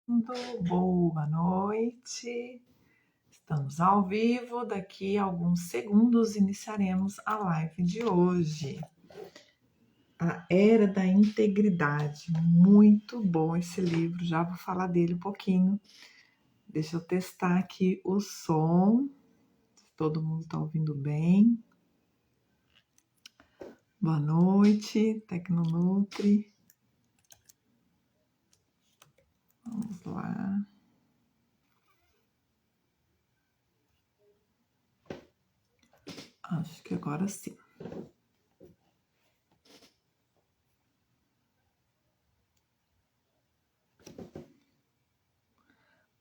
Boa noite, estamos ao vivo. Daqui a alguns segundos iniciaremos a live de hoje. A Era da Integridade, muito bom esse livro, já vou falar dele um pouquinho. Deixa eu testar aqui o som, se todo mundo está ouvindo bem. Boa noite, Tecnonutri. Vamos lá. Acho que agora sim.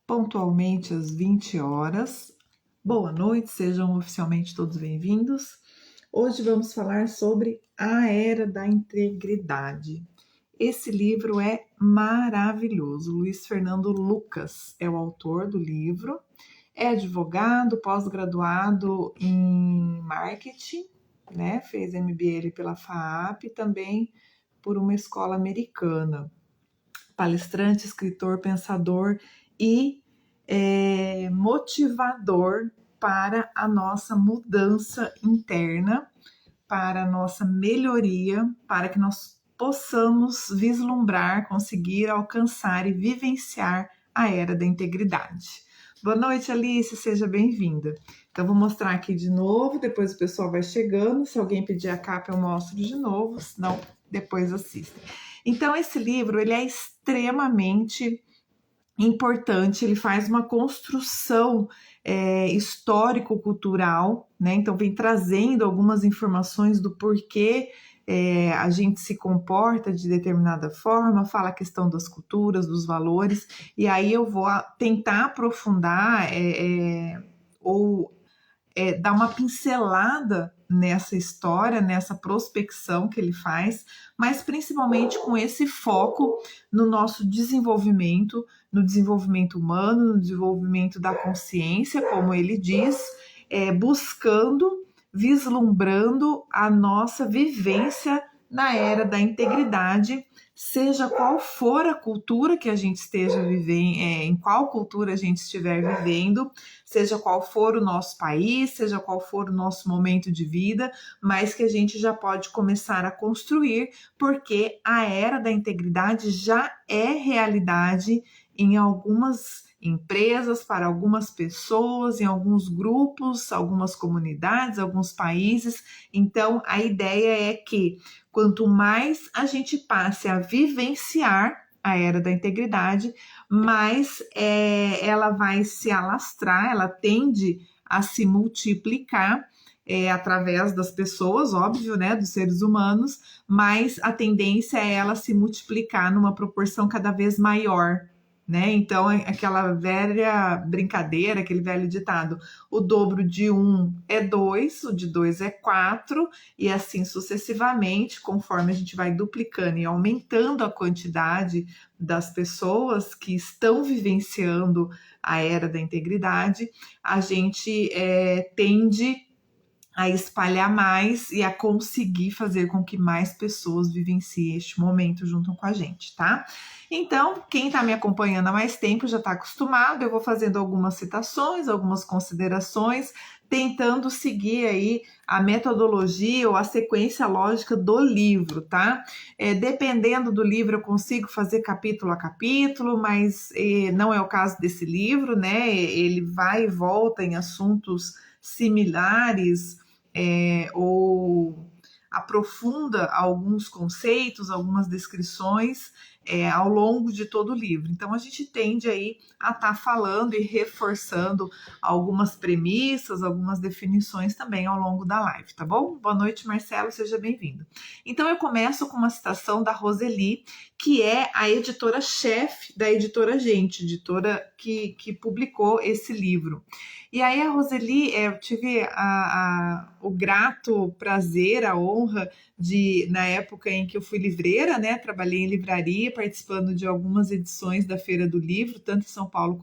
Pontualmente às 20 horas. Boa noite, sejam oficialmente todos bem-vindos. Hoje vamos falar sobre a Era da Integridade. Esse livro é maravilhoso. Luiz Fernando Lucas é o autor do livro. É advogado, pós-graduado em marketing, né? Fez MBA pela FAAP e também por uma escola americana. Palestrante, escritor, pensador e motivador para a nossa mudança interna, para a nossa melhoria, para que nós possamos vislumbrar, conseguir alcançar e vivenciar a era da integridade. Boa noite, Alice, seja bem-vinda. Então, vou mostrar aqui de novo, depois o pessoal vai chegando. Se alguém pedir a capa, eu mostro de novo, senão depois assistem. Então, esse livro, ele é extremamente importante, ele faz uma construção histórico-cultural, né? Então vem trazendo algumas informações do porquê a gente se comporta de determinada forma, fala a questão das culturas, dos valores, e aí eu vou tentar aprofundar ou dar uma pincelada nessa história, nessa prospecção que ele faz, mas principalmente com esse foco no nosso desenvolvimento, no desenvolvimento humano, no desenvolvimento da consciência, como ele diz, buscando, vislumbrando a nossa vivência na era da integridade, seja qual for a cultura que a gente esteja vivendo, em qual cultura a gente estiver vivendo, seja qual for o nosso país, seja qual for o nosso momento de vida, mas que a gente já pode começar a construir, porque a era da integridade já é realidade em algumas empresas, para algumas pessoas, em alguns grupos, algumas comunidades, alguns países. Então, a ideia é que quanto mais a gente passe a vivenciar a era da integridade, mais ela vai se alastrar, ela tende a se multiplicar através das pessoas, óbvio, né, dos seres humanos, mas a tendência é ela se multiplicar numa proporção cada vez maior, né? Então, aquela velha brincadeira, aquele velho ditado, o dobro de 1 é 2, o de 2 é 4, e assim sucessivamente, conforme a gente vai duplicando e aumentando a quantidade das pessoas que estão vivenciando a era da integridade, a gente tende a espalhar mais e a conseguir fazer com que mais pessoas vivenciem este momento junto com a gente, tá? Então, quem está me acompanhando há mais tempo já está acostumado, eu vou fazendo algumas citações, algumas considerações, tentando seguir aí a metodologia ou a sequência lógica do livro, tá? Dependendo do livro, eu consigo fazer capítulo a capítulo, mas não é o caso desse livro, né? Ele vai e volta em assuntos similares, ou aprofunda alguns conceitos, algumas descrições ao longo de todo o livro. Então a gente tende aí a estar falando e reforçando algumas premissas, algumas definições também ao longo da live, tá bom? Boa noite, Marcelo, seja bem-vindo. Então eu começo com uma citação da Roseli, que é a editora-chefe da Editora Gente, editora que publicou esse livro. E aí a Roseli, eu tive o grato prazer, a honra de, na época em que eu fui livreira, né, trabalhei em livraria, participando de algumas edições da Feira do Livro, tanto em São Paulo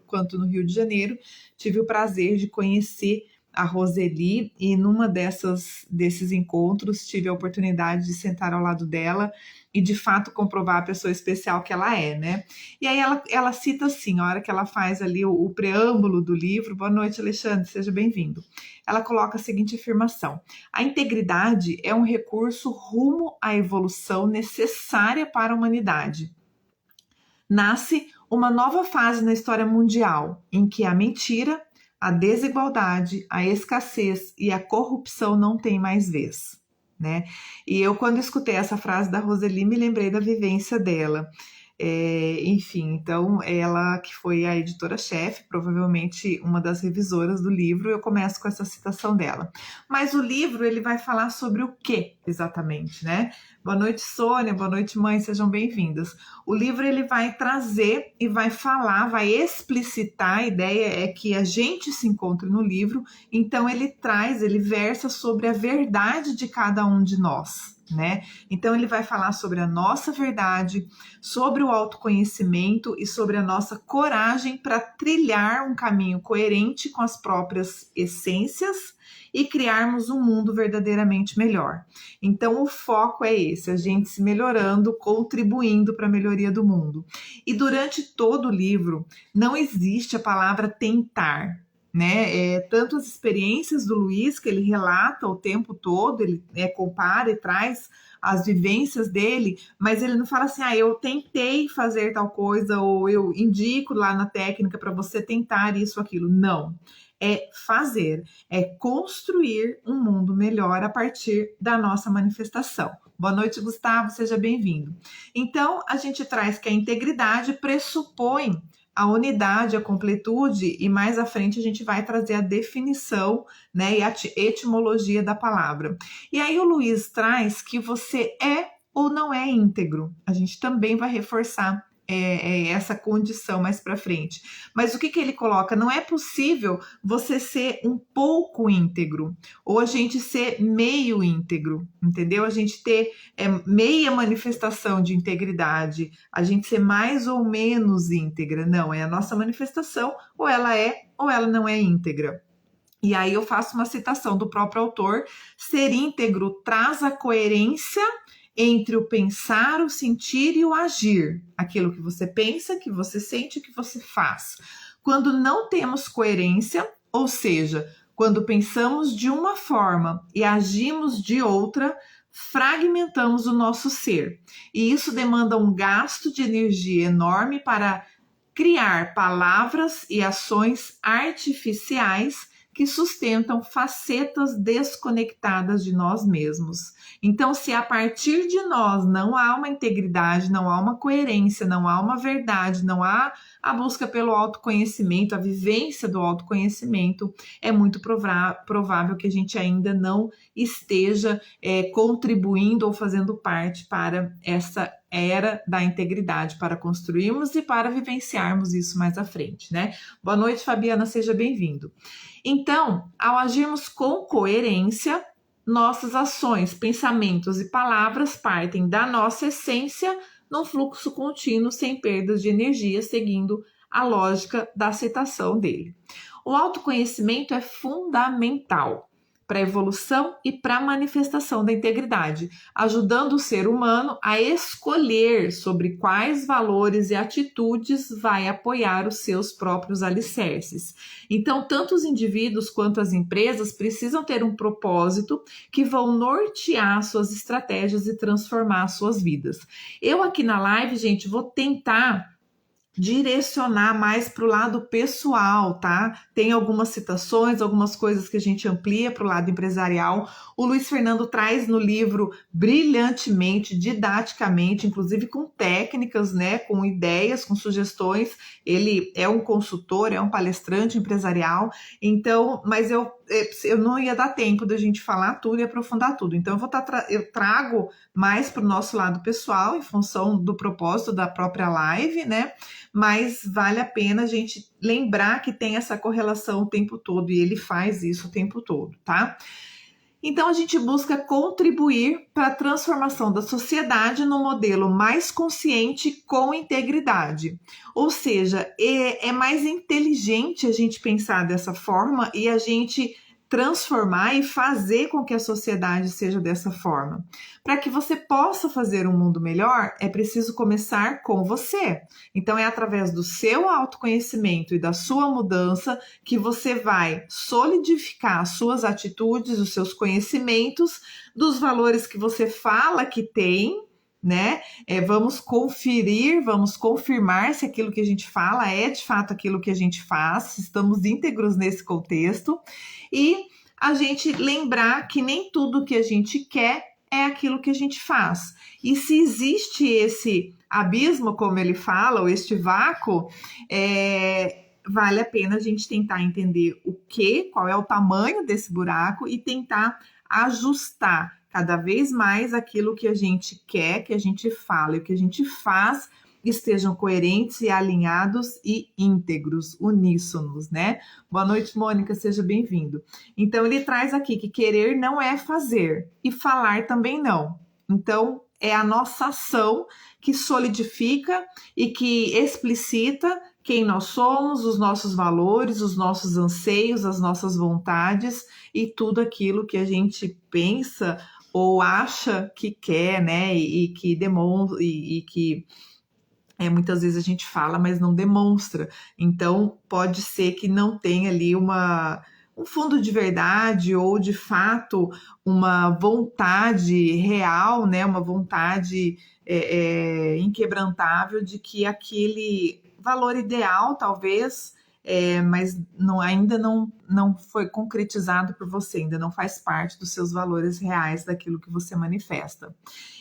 quanto no Rio de Janeiro, tive o prazer de conhecer a Roseli, e numa desses encontros tive a oportunidade de sentar ao lado dela e de fato comprovar a pessoa especial que ela é, né? E aí ela cita assim, a hora que ela faz ali o preâmbulo do livro. Boa noite, Alexandre, seja bem-vindo. Ela coloca a seguinte afirmação: a integridade é um recurso rumo à evolução necessária para a humanidade. Nasce uma nova fase na história mundial, em que a mentira, a desigualdade, a escassez e a corrupção não têm mais vez, né? E eu, quando escutei essa frase da Roseli, me lembrei da vivência dela. Enfim, então ela que foi a editora-chefe, provavelmente uma das revisoras do livro, eu começo com essa citação dela. Mas o livro, ele vai falar sobre o que exatamente, né? Boa noite, Sônia, boa noite, mãe, sejam bem-vindas. O livro, ele vai trazer e vai falar, vai explicitar, a ideia é que a gente se encontre no livro, então ele versa sobre a verdade de cada um de nós, né? Então ele vai falar sobre a nossa verdade, sobre o autoconhecimento e sobre a nossa coragem para trilhar um caminho coerente com as próprias essências e criarmos um mundo verdadeiramente melhor. Então o foco é esse, a gente se melhorando, contribuindo para a melhoria do mundo. E durante todo o livro não existe a palavra tentar, né? Tanto as experiências do Luiz, que ele relata o tempo todo, ele compara e traz as vivências dele, mas ele não fala assim, eu tentei fazer tal coisa, ou eu indico lá na técnica para você tentar isso ou aquilo. Não, é fazer, é construir um mundo melhor a partir da nossa manifestação. Boa noite, Gustavo, seja bem-vindo. Então, a gente traz que a integridade pressupõe a unidade, a completude, e mais à frente a gente vai trazer a definição, né, e a etimologia da palavra. E aí o Luiz traz que você é ou não é íntegro. A gente também vai reforçar essa condição mais para frente. Mas o que ele coloca? Não é possível você ser um pouco íntegro, ou a gente ser meio íntegro, entendeu? A gente ter meia manifestação de integridade, a gente ser mais ou menos íntegra. Não, é a nossa manifestação, ou ela é ou ela não é íntegra. E aí eu faço uma citação do próprio autor: ser íntegro traz a coerência entre o pensar, o sentir e o agir. Aquilo que você pensa, que você sente, que você faz. Quando não temos coerência, ou seja, quando pensamos de uma forma e agimos de outra, fragmentamos o nosso ser. E isso demanda um gasto de energia enorme para criar palavras e ações artificiais que sustentam facetas desconectadas de nós mesmos. Então, se a partir de nós não há uma integridade, não há uma coerência, não há uma verdade, não há a busca pelo autoconhecimento, a vivência do autoconhecimento, é muito provável que a gente ainda não esteja contribuindo ou fazendo parte para essa era da integridade, para construirmos e para vivenciarmos isso mais à frente, né? Boa noite, Fabiana, seja bem-vindo. Então, ao agirmos com coerência, nossas ações, pensamentos e palavras partem da nossa essência num fluxo contínuo, sem perdas de energia, seguindo a lógica da aceitação dele. O autoconhecimento é fundamental para a evolução e para a manifestação da integridade, ajudando o ser humano a escolher sobre quais valores e atitudes vai apoiar os seus próprios alicerces. Então, tanto os indivíduos quanto as empresas precisam ter um propósito que vão nortear suas estratégias e transformar suas vidas. Eu aqui na live, gente, vou tentar direcionar mais para o lado pessoal, tá? Tem algumas citações, algumas coisas que a gente amplia para o lado empresarial. O Luiz Fernando traz no livro brilhantemente, didaticamente, inclusive com técnicas, né? Com ideias, com sugestões. Ele é um consultor, é um palestrante empresarial. Então, mas eu não ia dar tempo da gente falar tudo e aprofundar tudo. Então, eu trago mais para o nosso lado pessoal, em função do propósito da própria live, né? Mas vale a pena a gente lembrar que tem essa correlação o tempo todo, e ele faz isso o tempo todo, tá? Então, a gente busca contribuir para a transformação da sociedade no modelo mais consciente com integridade. Ou seja, é mais inteligente a gente pensar dessa forma e a gente transformar e fazer com que a sociedade seja dessa forma. Para que você possa fazer um mundo melhor, é preciso começar com você. Então, é através do seu autoconhecimento e da sua mudança que você vai solidificar as suas atitudes, os seus conhecimentos, dos valores que você fala que tem, né? Vamos conferir, vamos confirmar se aquilo que a gente fala é de fato aquilo que a gente faz, se estamos íntegros nesse contexto, e a gente lembrar que nem tudo que a gente quer é aquilo que a gente faz. E se existe esse abismo, como ele fala, ou este vácuo, vale a pena a gente tentar entender qual é o tamanho desse buraco e tentar ajustar cada vez mais aquilo que a gente quer, que a gente fala e o que a gente faz estejam coerentes e alinhados e íntegros, uníssonos, né? Boa noite, Mônica, seja bem-vindo. Então, ele traz aqui que querer não é fazer e falar também não. Então, é a nossa ação que solidifica e que explicita quem nós somos, os nossos valores, os nossos anseios, as nossas vontades e tudo aquilo que a gente pensa ou acha que quer, né? E que demonstra, e que muitas vezes a gente fala, mas não demonstra. Então, pode ser que não tenha ali um fundo de verdade ou, de fato, uma vontade real, né? Uma vontade inquebrantável de que aquele valor ideal, talvez, mas ainda não foi concretizado por você, ainda não faz parte dos seus valores reais, daquilo que você manifesta.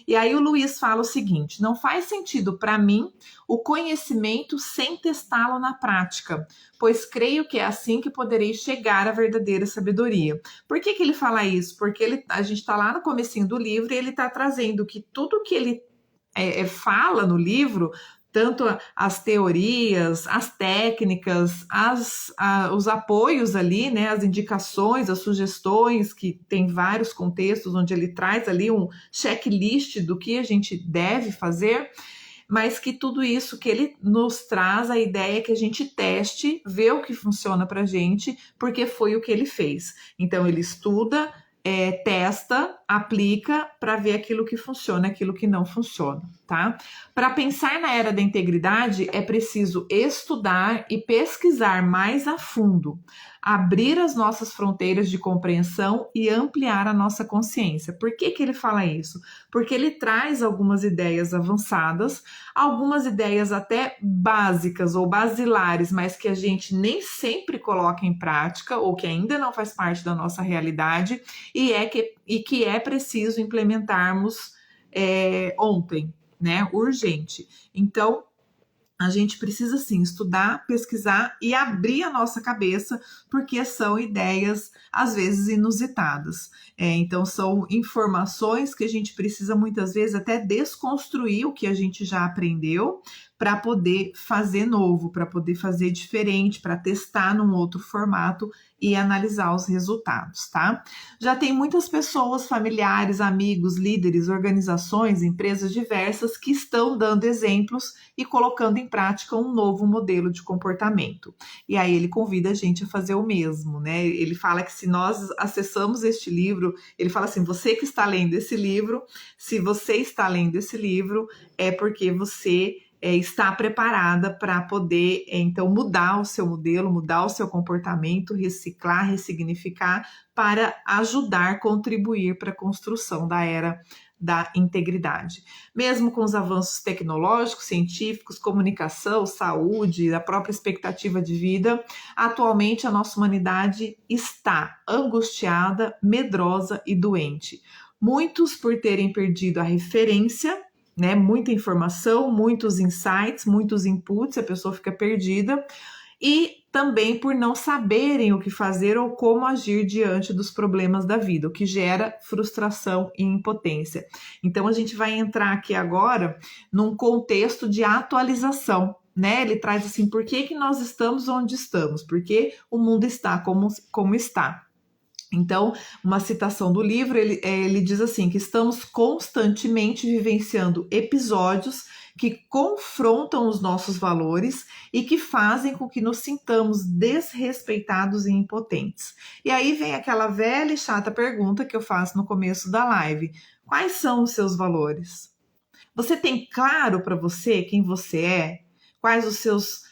E aí o Luiz fala o seguinte: não faz sentido para mim o conhecimento sem testá-lo na prática, pois creio que é assim que poderei chegar à verdadeira sabedoria. Por que ele fala isso? Porque a gente está lá no comecinho do livro e ele está trazendo que tudo que ele fala no livro, tanto as teorias, as técnicas, os apoios ali, né, as indicações, as sugestões, que tem vários contextos onde ele traz ali um checklist do que a gente deve fazer, mas que tudo isso que ele nos traz, a ideia é que a gente teste, vê o que funciona pra gente, porque foi o que ele fez. Então ele estuda, testa, aplica para ver aquilo que funciona, aquilo que não funciona, tá? Para pensar na era da integridade, é preciso estudar e pesquisar mais a fundo, abrir as nossas fronteiras de compreensão e ampliar a nossa consciência. Por que ele fala isso? Porque ele traz algumas ideias avançadas, algumas ideias até básicas ou basilares, mas que a gente nem sempre coloca em prática ou que ainda não faz parte da nossa realidade e que é preciso implementarmos ontem, né? Urgente. Então, a gente precisa sim estudar, pesquisar e abrir a nossa cabeça, porque são ideias às vezes inusitadas. Então são informações que a gente precisa muitas vezes até desconstruir o que a gente já aprendeu para poder fazer novo, para poder fazer diferente, para testar num outro formato e analisar os resultados, tá? Já tem muitas pessoas, familiares, amigos, líderes, organizações, empresas diversas que estão dando exemplos e colocando em prática um novo modelo de comportamento. E aí ele convida a gente a fazer o mesmo, né? Ele fala que se nós acessamos este livro, ele fala assim: você que está lendo esse livro, se você está lendo esse livro, é porque você está preparada para poder, então, mudar o seu modelo, mudar o seu comportamento, reciclar, ressignificar, para ajudar, contribuir para a construção da era da integridade. Mesmo com os avanços tecnológicos, científicos, comunicação, saúde, a própria expectativa de vida, atualmente a nossa humanidade está angustiada, medrosa e doente. Muitos por terem perdido a referência, né? Muita informação, muitos insights, muitos inputs, a pessoa fica perdida, e também por não saberem o que fazer ou como agir diante dos problemas da vida, o que gera frustração e impotência. Então a gente vai entrar aqui agora num contexto de atualização, né? Ele traz assim: por que nós estamos onde estamos? Por que o mundo está como está? Então, uma citação do livro, ele diz assim, que estamos constantemente vivenciando episódios que confrontam os nossos valores e que fazem com que nos sintamos desrespeitados e impotentes. E aí vem aquela velha e chata pergunta que eu faço no começo da live: quais são os seus valores? Você tem claro para você quem você é? Quais os seus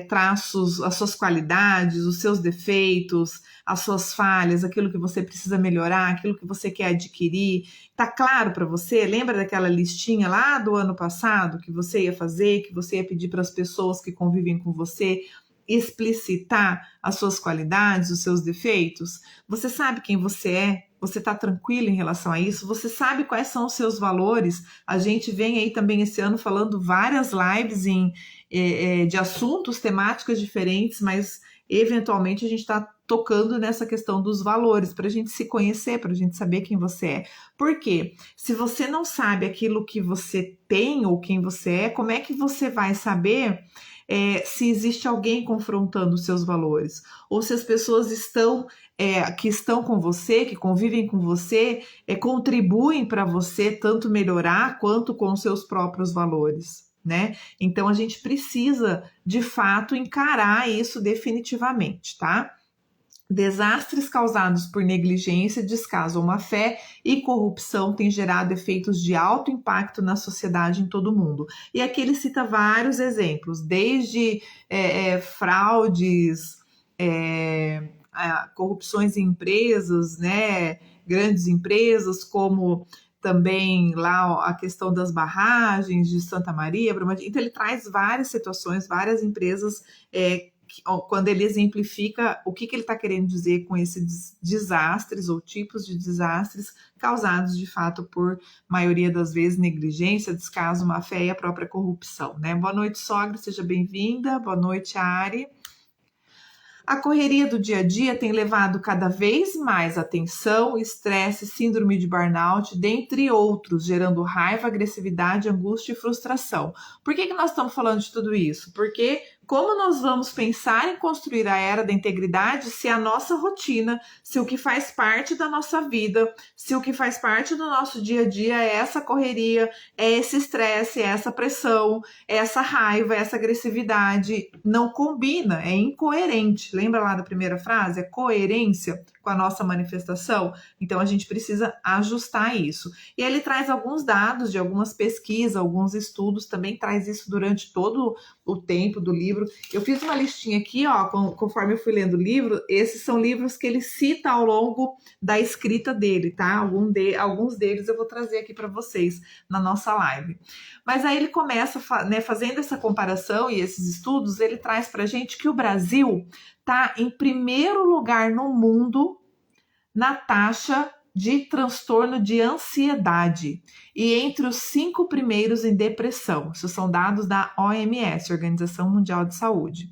traços, as suas qualidades, os seus defeitos, as suas falhas, aquilo que você precisa melhorar, aquilo que você quer adquirir? Tá claro para você? Lembra daquela listinha lá do ano passado que você ia fazer, que você ia pedir para as pessoas que convivem com você explicitar as suas qualidades, os seus defeitos? Você sabe quem você é? Você está tranquilo em relação a isso? Você sabe quais são os seus valores? A gente vem aí também esse ano falando várias lives de assuntos, temáticas diferentes, mas eventualmente a gente está tocando nessa questão dos valores, para a gente se conhecer, para a gente saber quem você é. Por quê? Se você não sabe aquilo que você tem ou quem você é, como é que você vai saber se existe alguém confrontando os seus valores? Ou se as pessoas que estão com você, que convivem com você, contribuem para você tanto melhorar quanto com os seus próprios valores, né? Então a gente precisa, de fato, encarar isso definitivamente, tá? Desastres causados por negligência, descaso ou má-fé e corrupção têm gerado efeitos de alto impacto na sociedade em todo o mundo. E aqui ele cita vários exemplos, desde fraudes, corrupções em empresas, né, grandes empresas, como também lá a questão das barragens de Santa Maria, Brumadinho. Então ele traz várias situações, várias empresas, quando ele exemplifica o que ele está querendo dizer com esses desastres ou tipos de desastres causados de fato por maioria das vezes negligência, descaso, má-fé e a própria corrupção, né? Boa noite, sogra, seja bem-vinda. Boa noite, Ari. A correria do dia a dia tem levado cada vez mais a tensão, estresse, síndrome de burnout, dentre outros, gerando raiva, agressividade, angústia e frustração. Por que nós estamos falando de tudo isso? Porque como nós vamos pensar em construir a era da integridade se a nossa rotina, se o que faz parte da nossa vida, se o que faz parte do nosso dia a dia é essa correria, é esse estresse, é essa pressão, é essa raiva, é essa agressividade, não combina, é incoerente. Lembra lá da primeira frase? É coerência com a nossa manifestação? Então a gente precisa ajustar isso. E ele traz alguns dados de algumas pesquisas, alguns estudos, também traz isso durante todo o tempo do livro. Eu fiz uma listinha aqui, ó, conforme eu fui lendo o livro, esses são livros que ele cita ao longo da escrita dele, tá? Alguns deles eu vou trazer aqui para vocês na nossa live. Mas aí ele começa, né, fazendo essa comparação e esses estudos, ele traz pra gente que o Brasil tá em primeiro lugar no mundo na taxa de transtorno de ansiedade e entre os 5 primeiros em depressão. Isso são dados da OMS, Organização Mundial de Saúde.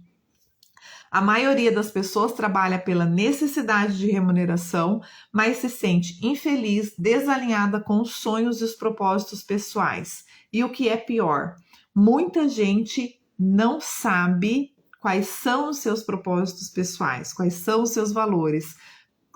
A maioria das pessoas trabalha pela necessidade de remuneração, mas se sente infeliz, desalinhada com os sonhos e os propósitos pessoais. E o que é pior, muita gente não sabe quais são os seus propósitos pessoais, quais são os seus valores.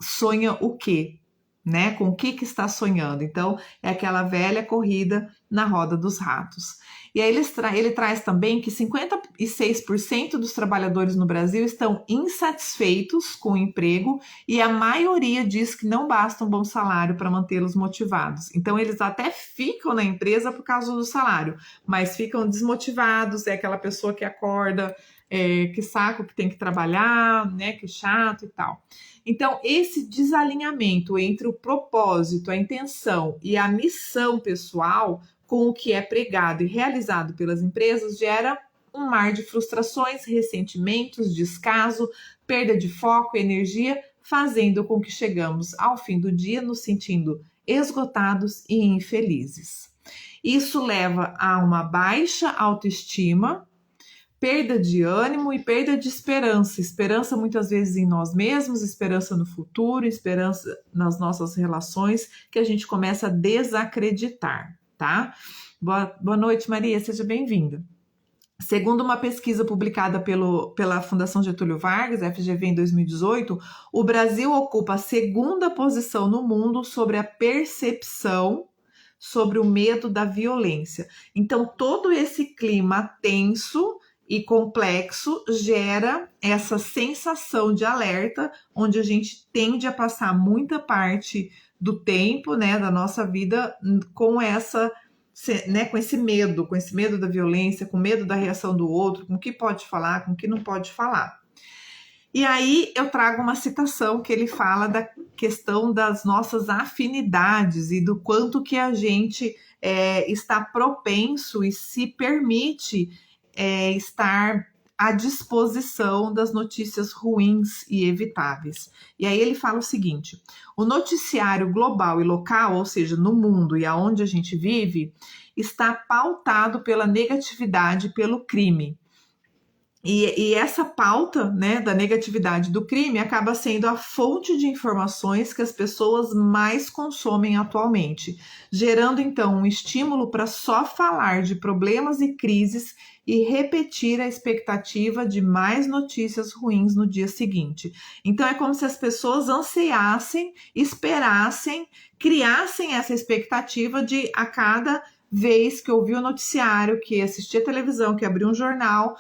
Sonha o quê? Né? Com o que está sonhando? Então, é aquela velha corrida na roda dos ratos. E aí ele traz também que 56% dos trabalhadores no Brasil estão insatisfeitos com o emprego e a maioria diz que não basta um bom salário para mantê-los motivados. Então, eles até ficam na empresa por causa do salário, mas ficam desmotivados, é aquela pessoa que acorda, que saco que tem que trabalhar, né? Que chato e tal. Então, esse desalinhamento entre o propósito, a intenção e a missão pessoal com o que é pregado e realizado pelas empresas gera um mar de frustrações, ressentimentos, descaso, perda de foco e energia, fazendo com que chegamos ao fim do dia nos sentindo esgotados e infelizes. Isso leva a uma baixa autoestima, perda de ânimo e perda de esperança. Esperança muitas vezes em nós mesmos, esperança no futuro, esperança nas nossas relações, que a gente começa a desacreditar, tá? Boa noite, Maria, seja bem-vinda. Segundo uma pesquisa publicada pela Fundação Getúlio Vargas, FGV, em 2018, o Brasil ocupa a segunda posição no mundo sobre a percepção sobre o medo da violência. Então, todo esse clima tenso e complexo gera essa sensação de alerta, onde a gente tende a passar muita parte do tempo, né, da nossa vida com essa, né, com esse medo da violência, com medo da reação do outro, com o que pode falar, com o que não pode falar. E aí eu trago uma citação que ele fala da questão das nossas afinidades e do quanto que a gente está propenso e se permite estar à disposição das notícias ruins e evitáveis. E aí ele fala o seguinte: o noticiário global e local, ou seja, no mundo e aonde a gente vive, está pautado pela negatividade e pelo crime. E essa pauta, né, da negatividade do crime acaba sendo a fonte de informações que as pessoas mais consomem atualmente, gerando então um estímulo para só falar de problemas e crises e repetir a expectativa de mais notícias ruins no dia seguinte. Então é como se as pessoas ansiassem, esperassem, criassem essa expectativa de a cada vez que ouvir o noticiário, que assistir a televisão, que abrir um jornal,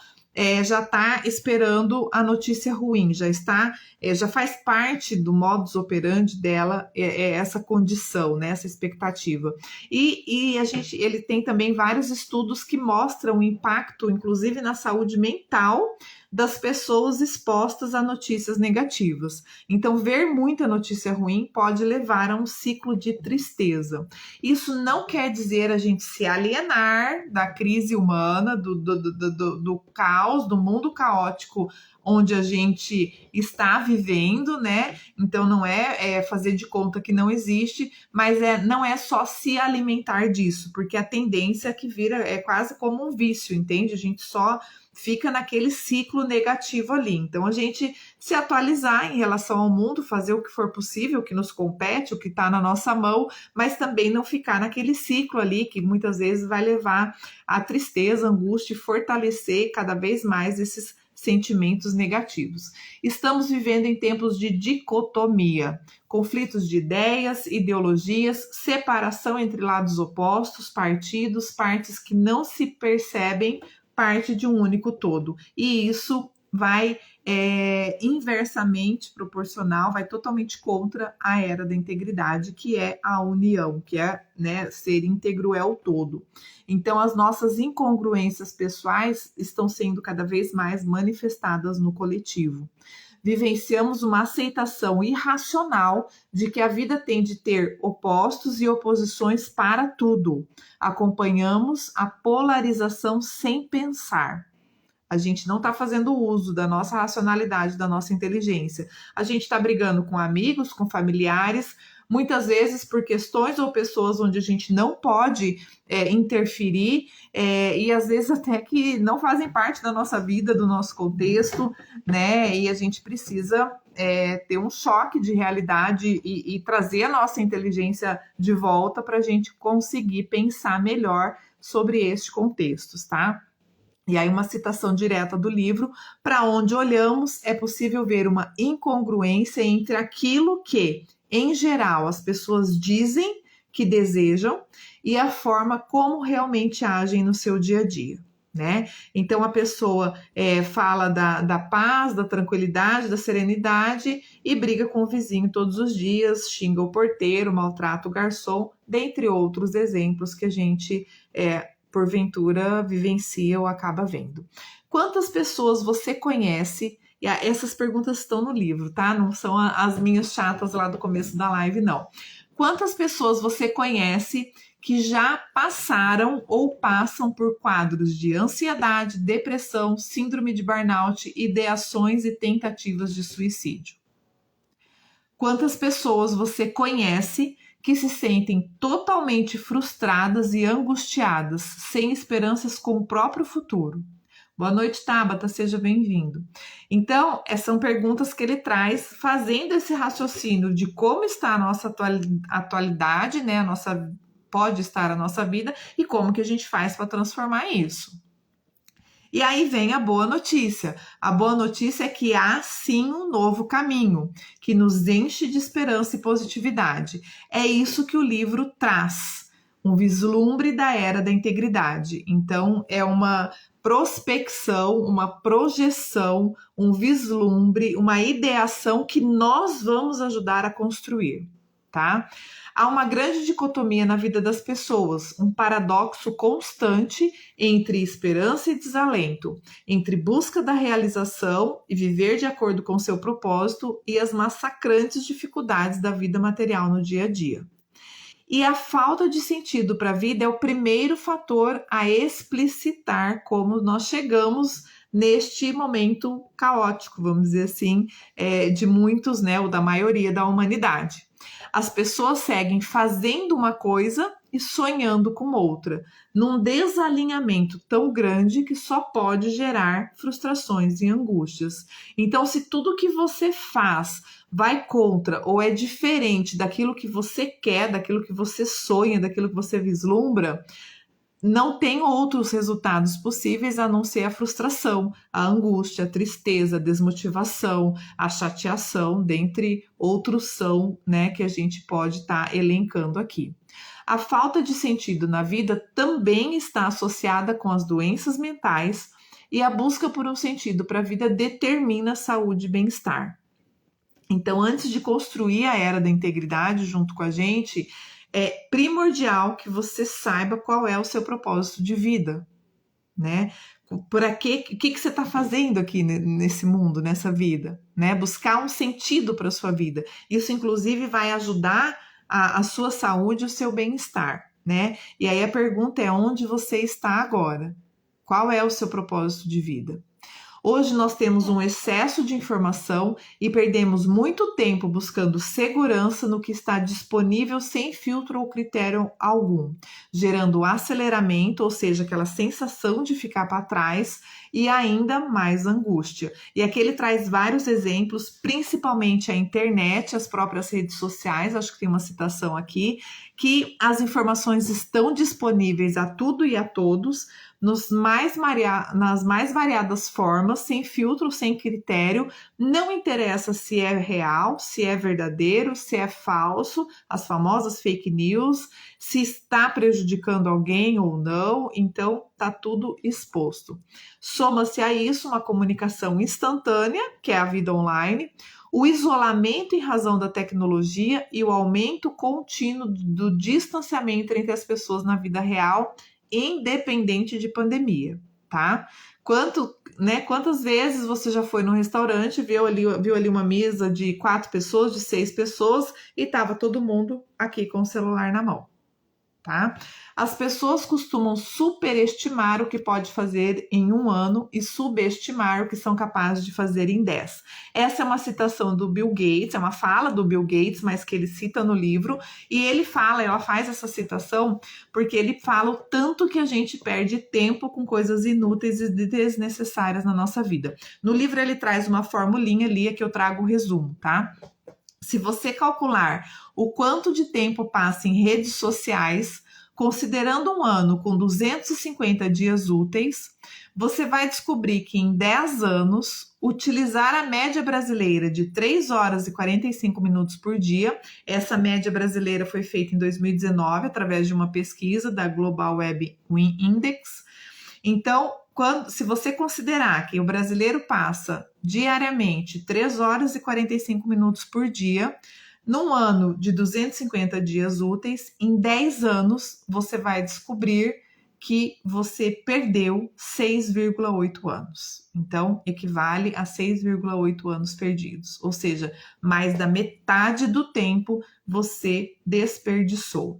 já está esperando a notícia ruim, já faz parte do modus operandi dela essa condição, né, essa expectativa. E ele tem também vários estudos que mostram o impacto, inclusive na saúde mental, das pessoas expostas a notícias negativas. Então, ver muita notícia ruim pode levar a um ciclo de tristeza. Isso não quer dizer a gente se alienar da crise humana, do caos, do mundo caótico onde a gente está vivendo, né? Então não é fazer de conta que não existe, mas não é só se alimentar disso, porque a tendência é que vira quase como um vício, entende? A gente só fica naquele ciclo negativo ali. Então a gente se atualizar em relação ao mundo, fazer o que for possível, o que nos compete, o que está na nossa mão, mas também não ficar naquele ciclo ali que muitas vezes vai levar à tristeza, angústia e fortalecer cada vez mais esses sentimentos negativos. Estamos vivendo em tempos de dicotomia, conflitos de ideias, ideologias, separação entre lados opostos, partidos, partes que não se percebem parte de um único todo. E isso vai inversamente proporcional, vai totalmente contra a era da integridade, que é a união, que é, né, ser íntegro é o todo. Então, as nossas incongruências pessoais estão sendo cada vez mais manifestadas no coletivo. Vivenciamos uma aceitação irracional de que a vida tem de ter opostos e oposições para tudo. Acompanhamos a polarização sem pensar. A gente não está fazendo uso da nossa racionalidade, da nossa inteligência. A gente está brigando com amigos, com familiares, muitas vezes por questões ou pessoas onde a gente não pode interferir, e às vezes até que não fazem parte da nossa vida, do nosso contexto, né? E a gente precisa ter um choque de realidade e trazer a nossa inteligência de volta para a gente conseguir pensar melhor sobre estes contextos, tá? E aí uma citação direta do livro: para onde olhamos é possível ver uma incongruência entre aquilo que, em geral, as pessoas dizem que desejam e a forma como realmente agem no seu dia a dia, né? Então a pessoa fala da paz, da tranquilidade, da serenidade e briga com o vizinho todos os dias, xinga o porteiro, maltrata o garçom, dentre outros exemplos que a gente porventura vivencia ou acaba vendo. Quantas pessoas você conhece? E essas perguntas estão no livro, tá? Não são as minhas chatas lá do começo da live, não. Quantas pessoas você conhece que já passaram ou passam por quadros de ansiedade, depressão, síndrome de burnout, ideações e tentativas de suicídio? Quantas pessoas você conhece que se sentem totalmente frustradas e angustiadas, sem esperanças com o próprio futuro? Boa noite, Tabata, seja bem-vindo. Então, são perguntas que ele traz, fazendo esse raciocínio de como está a nossa atualidade, né? Pode estar a nossa vida e como que a gente faz para transformar isso. E aí vem a boa notícia. A boa notícia é que há sim um novo caminho, que nos enche de esperança e positividade. É isso que o livro traz. um vislumbre da era da integridade. Então, é uma prospecção, uma projeção, um vislumbre, uma ideação que nós vamos ajudar a construir, tá? Há uma grande dicotomia na vida das pessoas, um paradoxo constante entre esperança e desalento, entre busca da realização e viver de acordo com seu propósito e as massacrantes dificuldades da vida material no dia a dia. E a falta de sentido para a vida é o primeiro fator a explicitar como nós chegamos neste momento caótico, vamos dizer assim, de muitos, né, ou da maioria da humanidade. As pessoas seguem fazendo uma coisa e sonhando com outra, num desalinhamento tão grande que só pode gerar frustrações e angústias. Então, se tudo que você faz vai contra ou é diferente daquilo que você quer, daquilo que você sonha, daquilo que você vislumbra, não tem outros resultados possíveis a não ser a frustração, a angústia, a tristeza, a desmotivação, a chateação, dentre outros são, né, que a gente pode estar elencando aqui. A falta de sentido na vida também está associada com as doenças mentais e a busca por um sentido para a vida determina saúde e bem-estar. Então, antes de construir a era da integridade junto com a gente, é primordial que você saiba qual é o seu propósito de vida, né? Por aqui, o que você está fazendo aqui nesse mundo, nessa vida, né? Buscar um sentido para a sua vida. Isso, inclusive, vai ajudar a sua saúde e o seu bem-estar, né? E aí a pergunta é: onde você está agora? Qual é o seu propósito de vida? Hoje nós temos um excesso de informação e perdemos muito tempo buscando segurança no que está disponível sem filtro ou critério algum, gerando aceleramento, ou seja, aquela sensação de ficar para trás e ainda mais angústia. E aqui ele traz vários exemplos, principalmente a internet, as próprias redes sociais, acho que tem uma citação aqui, que as informações estão disponíveis a tudo e a todos, nas mais variadas formas, sem filtro, sem critério, não interessa se é real, se é verdadeiro, se é falso, as famosas fake news, se está prejudicando alguém ou não, então está tudo exposto. Soma-se a isso uma comunicação instantânea, que é a vida online, o isolamento em razão da tecnologia e o aumento contínuo do distanciamento entre as pessoas na vida real, independente de pandemia, tá? Quantas vezes você já foi num restaurante, viu ali uma mesa de 4 pessoas, de 6 pessoas e tava todo mundo aqui com o celular na mão, tá? As pessoas costumam superestimar o que pode fazer em 1 ano e subestimar o que são capazes de fazer em 10. Essa é uma citação do Bill Gates, é uma fala do Bill Gates, mas que ele cita no livro, e ela faz essa citação porque ele fala o tanto que a gente perde tempo com coisas inúteis e desnecessárias na nossa vida. No livro ele traz uma formulinha ali, que eu trago o resumo, tá? Se você calcular o quanto de tempo passa em redes sociais, considerando um ano com 250 dias úteis, você vai descobrir que em 10 anos, utilizar a média brasileira de 3 horas e 45 minutos por dia, essa média brasileira foi feita em 2019 através de uma pesquisa da Global Web Index. Então, se você considerar que o brasileiro passa diariamente 3 horas e 45 minutos por dia, num ano de 250 dias úteis, em 10 anos, você vai descobrir que você perdeu 6,8 anos. Então, equivale a 6,8 anos perdidos. Ou seja, mais da metade do tempo você desperdiçou.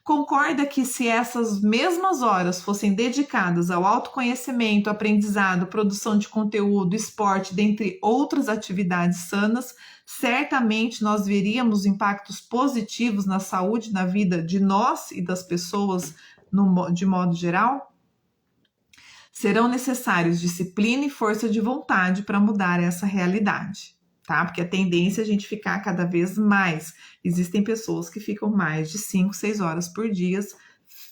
Concorda que se essas mesmas horas fossem dedicadas ao autoconhecimento, aprendizado, produção de conteúdo, esporte, dentre outras atividades sanas, certamente nós veríamos impactos positivos na saúde, na vida de nós e das pessoas de modo geral? Serão necessários disciplina e força de vontade para mudar essa realidade, tá? Porque a tendência é a gente ficar cada vez mais. Existem pessoas que ficam mais de 5, 6 horas por dia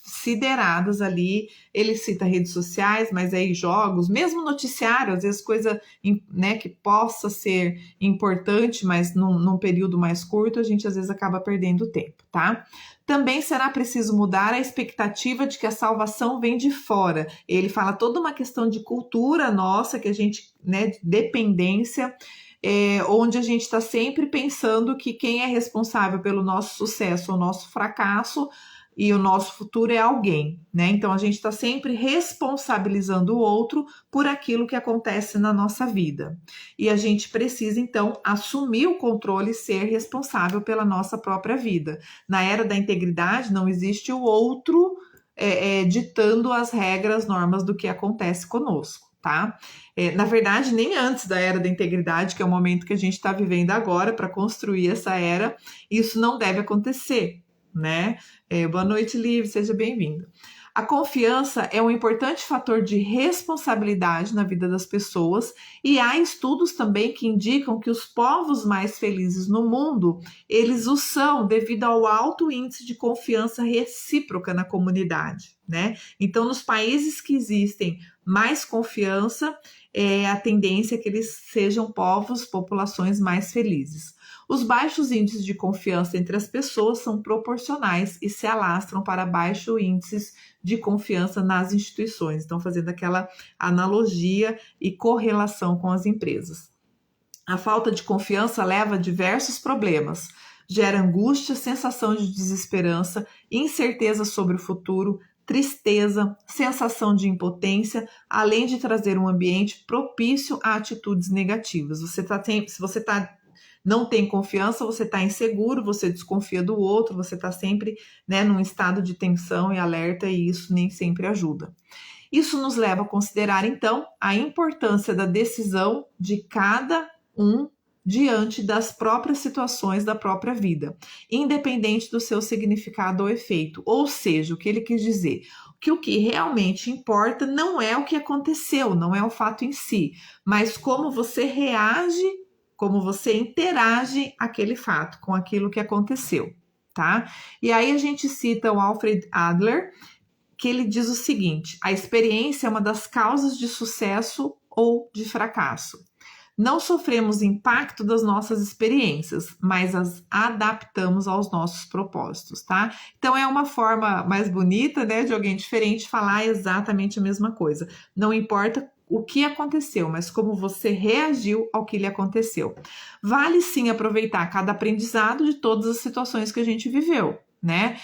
consideradas ali. Ele cita redes sociais, mas aí jogos, mesmo noticiário, às vezes coisa, né, que possa ser importante, mas num período mais curto, a gente às vezes acaba perdendo tempo, tá? Também será preciso mudar a expectativa de que a salvação vem de fora. Ele fala toda uma questão de cultura nossa, que a gente, né, dependência, onde a gente está sempre pensando que quem é responsável pelo nosso sucesso ou nosso fracasso e o nosso futuro é alguém, né? Então a gente está sempre responsabilizando o outro por aquilo que acontece na nossa vida. E a gente precisa, então, assumir o controle e ser responsável pela nossa própria vida. Na era da integridade, não existe o outro ditando as regras, normas do que acontece conosco, tá? Na verdade, nem antes da era da integridade, que é o momento que a gente está vivendo agora para construir essa era, isso não deve acontecer, né? Boa noite, Liv, seja bem-vindo. A confiança é um importante fator de responsabilidade na vida das pessoas e há estudos também que indicam que os povos mais felizes no mundo, eles o são devido ao alto índice de confiança recíproca na comunidade, né? Então, nos países que existem mais confiança, a tendência é que eles sejam povos, populações mais felizes. Os baixos índices de confiança entre as pessoas são proporcionais e se alastram para baixos índices de confiança nas instituições. Então, fazendo aquela analogia e correlação com as empresas. A falta de confiança leva a diversos problemas. Gera angústia, sensação de desesperança, incerteza sobre o futuro, tristeza, sensação de impotência, além de trazer um ambiente propício a atitudes negativas. Se você não tem confiança, você está inseguro, você desconfia do outro, você está sempre, né, num estado de tensão e alerta, e isso nem sempre ajuda. Isso nos leva a considerar, então, a importância da decisão de cada um diante das próprias situações da própria vida, independente do seu significado ou efeito. Ou seja, o que ele quis dizer? Que o que realmente importa não é o que aconteceu, não é o fato em si, mas como você reage, como você interage aquele fato com aquilo que aconteceu, tá? E aí a gente cita o Alfred Adler, que ele diz o seguinte: a experiência é uma das causas de sucesso ou de fracasso. Não sofremos impacto das nossas experiências, mas as adaptamos aos nossos propósitos, tá? Então é uma forma mais bonita, né, de alguém diferente falar exatamente a mesma coisa. Não importa o que aconteceu, mas como você reagiu ao que lhe aconteceu. Vale sim aproveitar cada aprendizado de todas as situações que a gente viveu, né?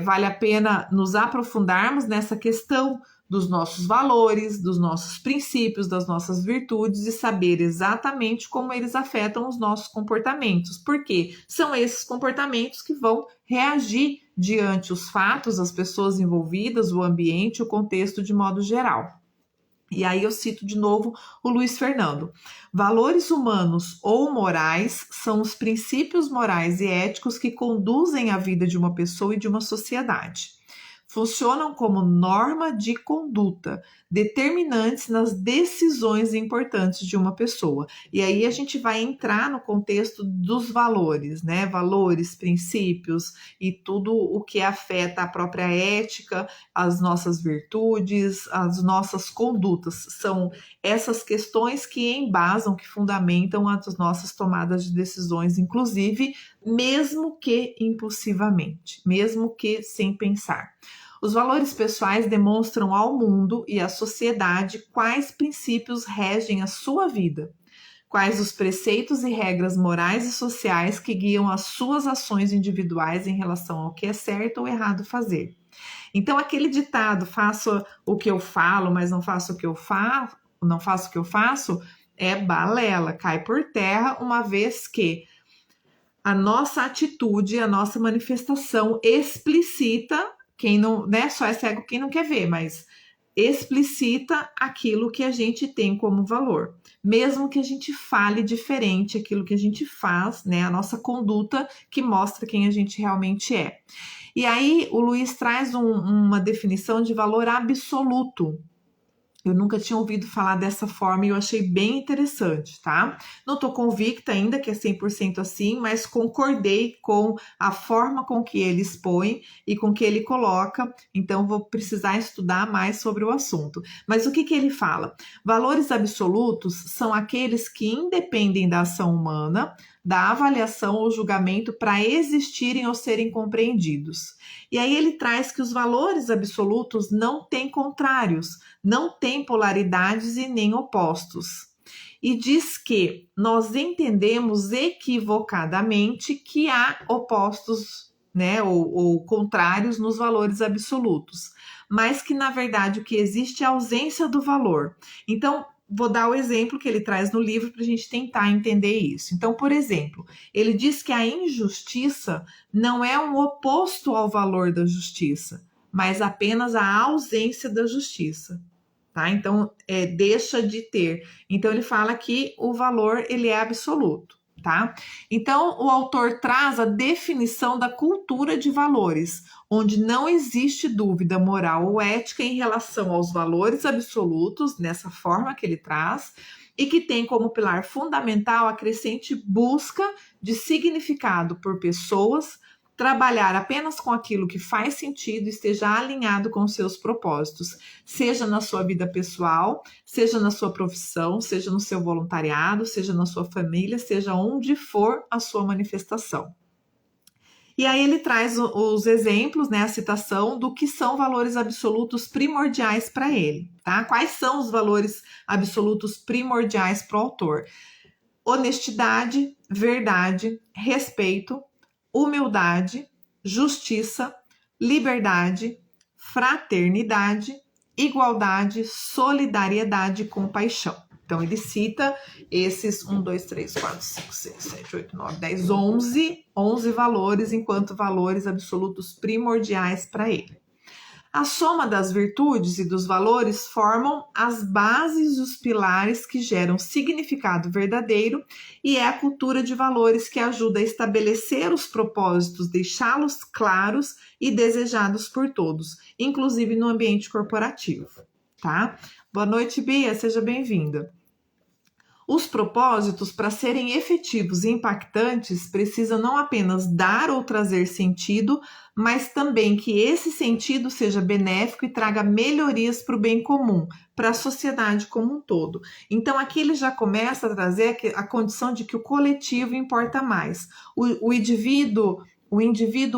Vale a pena nos aprofundarmos nessa questão dos nossos valores, dos nossos princípios, das nossas virtudes e saber exatamente como eles afetam os nossos comportamentos, porque são esses comportamentos que vão reagir diante os fatos, as pessoas envolvidas, o ambiente, o contexto de modo geral. E aí eu cito de novo o Luiz Fernando. Valores humanos ou morais são os princípios morais e éticos que conduzem a vida de uma pessoa e de uma sociedade. Funcionam como norma de conduta, determinantes nas decisões importantes de uma pessoa. E aí a gente vai entrar no contexto dos valores, né? Valores, princípios e tudo o que afeta a própria ética, as nossas virtudes, as nossas condutas. São essas questões que embasam, que fundamentam as nossas tomadas de decisões, inclusive, mesmo que impulsivamente, mesmo que sem pensar. Os valores pessoais demonstram ao mundo e à sociedade quais princípios regem a sua vida, quais os preceitos e regras morais e sociais que guiam as suas ações individuais em relação ao que é certo ou errado fazer. Então, aquele ditado, faço o que eu falo, mas não faço o que eu faço, não faço o que eu faço, é balela, cai por terra, uma vez que a nossa atitude, a nossa manifestação explicita, quem não, né, só é cego quem não quer ver, mas explicita aquilo que a gente tem como valor. Mesmo que a gente fale diferente, aquilo que a gente faz, né, a nossa conduta que mostra quem a gente realmente é. E aí o Luiz traz uma definição de valor absoluto. Eu nunca tinha ouvido falar dessa forma e eu achei bem interessante, tá? Não tô convicta ainda que é 100% assim, mas concordei com a forma com que ele expõe e com que ele coloca, então vou precisar estudar mais sobre o assunto. Mas o que ele fala? Valores absolutos são aqueles que independem da ação humana, da avaliação ou julgamento para existirem ou serem compreendidos. E aí ele traz que os valores absolutos não têm contrários, não tem polaridades e nem opostos. E diz que nós entendemos equivocadamente que há opostos, né, ou contrários nos valores absolutos, mas que na verdade o que existe é a ausência do valor. Então, vou dar o exemplo que ele traz no livro para a gente tentar entender isso. Então, por exemplo, ele diz que a injustiça não é um oposto ao valor da justiça, mas apenas a ausência da justiça. Tá? Então, deixa de ter. Então, ele fala que o valor ele é absoluto. Tá? Então, o autor traz a definição da cultura de valores, onde não existe dúvida moral ou ética em relação aos valores absolutos, nessa forma que ele traz, e que tem como pilar fundamental a crescente busca de significado por pessoas, trabalhar apenas com aquilo que faz sentido e esteja alinhado com seus propósitos, seja na sua vida pessoal, seja na sua profissão, seja no seu voluntariado, seja na sua família, seja onde for a sua manifestação. E aí ele traz os exemplos, né, a citação do que são valores absolutos primordiais para ele, tá? Quais são os valores absolutos primordiais para o autor? Honestidade, verdade, respeito, humildade, justiça, liberdade, fraternidade, igualdade, solidariedade e compaixão. Então, ele cita esses 1, 2, 3, 4, 5, 6, 7, 8, 9, 10, 11 valores enquanto valores absolutos primordiais para ele. A soma das virtudes e dos valores formam as bases dos pilares que geram significado verdadeiro e é a cultura de valores que ajuda a estabelecer os propósitos, deixá-los claros e desejados por todos, inclusive no ambiente corporativo, tá? Boa noite, Bia, seja bem-vinda. Os propósitos, para serem efetivos e impactantes, precisam não apenas dar ou trazer sentido, mas também que esse sentido seja benéfico e traga melhorias para o bem comum, para a sociedade como um todo. Então, aqui ele já começa a trazer a condição de que o coletivo importa mais. O indivíduo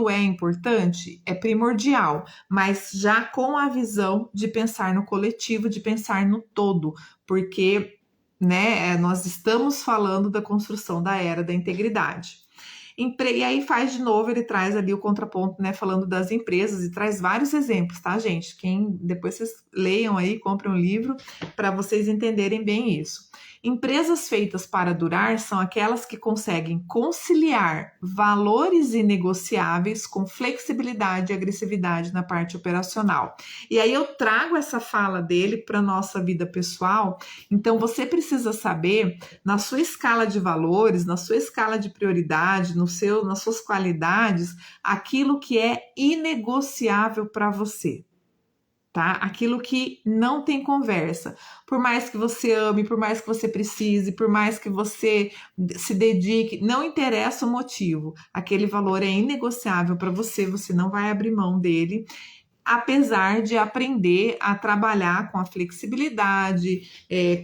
é importante, é primordial, mas já com a visão de pensar no coletivo, de pensar no todo, porque né, nós estamos falando da construção da era da integridade. E aí faz de novo, ele traz ali o contraponto, né, falando das empresas e traz vários exemplos, tá, gente? Depois vocês leiam aí, comprem um livro para vocês entenderem bem isso. Empresas feitas para durar são aquelas que conseguem conciliar valores inegociáveis com flexibilidade e agressividade na parte operacional. E aí eu trago essa fala dele para a nossa vida pessoal. Então você precisa saber, na sua escala de valores, na sua escala de prioridade, nas suas qualidades, aquilo que é inegociável para você. Tá? Aquilo que não tem conversa. Por mais que você ame, por mais que você precise, por mais que você se dedique, não interessa o motivo. Aquele valor é inegociável para você, você não vai abrir mão dele, apesar de aprender a trabalhar com a flexibilidade,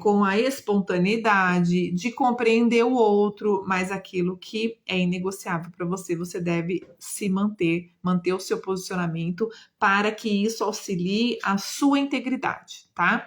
com a espontaneidade, de compreender o outro, mas aquilo que é inegociável para você, você deve se manter o seu posicionamento para que isso auxilie a sua integridade, tá?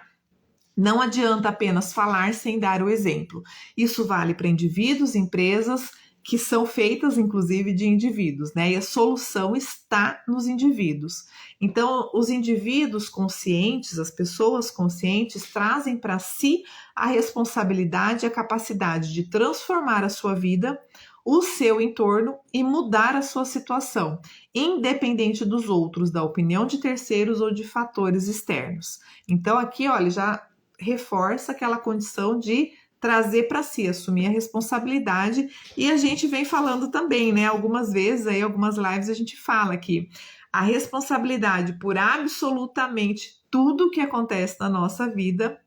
Não adianta apenas falar sem dar o exemplo. Isso vale para indivíduos, empresas, que são feitas, inclusive, de indivíduos, né? E a solução está nos indivíduos. Então, os indivíduos conscientes, as pessoas conscientes, trazem para si a responsabilidade e a capacidade de transformar a sua vida, o seu entorno e mudar a sua situação, independente dos outros, da opinião de terceiros ou de fatores externos. Então, aqui, olha, já reforça aquela condição de trazer para si, assumir a responsabilidade, e a gente vem falando também, né, algumas vezes aí, algumas lives a gente fala que A responsabilidade por absolutamente tudo que acontece na nossa vida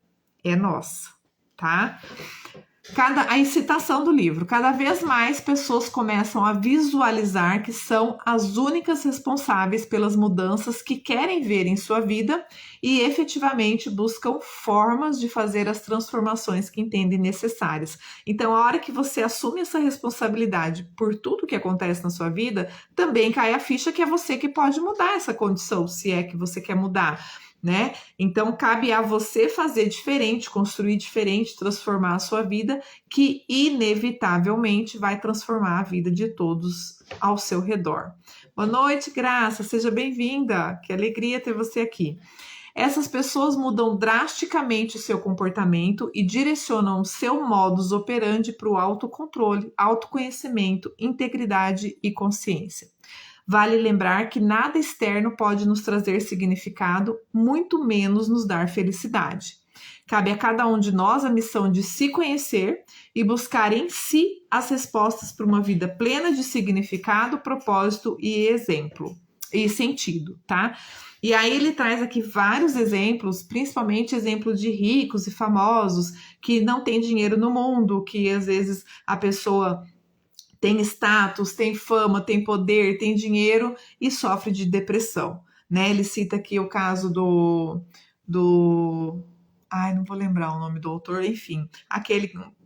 é nossa, tá? A incitação do livro. Cada vez mais pessoas começam a visualizar que são as únicas responsáveis pelas mudanças que querem ver em sua vida e efetivamente buscam formas de fazer as transformações que entendem necessárias. Então, a hora que você assume essa responsabilidade por tudo que acontece na sua vida, também cai a ficha que é você que pode mudar essa condição, se é que você quer mudar, né? Então, cabe a você fazer diferente, construir diferente, transformar a sua vida, que inevitavelmente vai transformar a vida de todos ao seu redor. Boa noite, Graça, seja bem-vinda, que alegria ter você aqui. Essas pessoas mudam drasticamente o seu comportamento e direcionam o seu modus operandi para o autocontrole, autoconhecimento, integridade e consciência. Vale lembrar que nada externo pode nos trazer significado, muito menos nos dar felicidade. Cabe a cada um de nós a missão de se conhecer e buscar em si as respostas para uma vida plena de significado, propósito e exemplo e sentido, tá? E aí ele traz aqui vários exemplos, principalmente exemplos de ricos e famosos que não têm dinheiro no mundo, que às vezes a pessoa tem status, tem fama, tem poder, tem dinheiro e sofre de depressão, né? Ele cita aqui o caso não vou lembrar o nome do autor, enfim,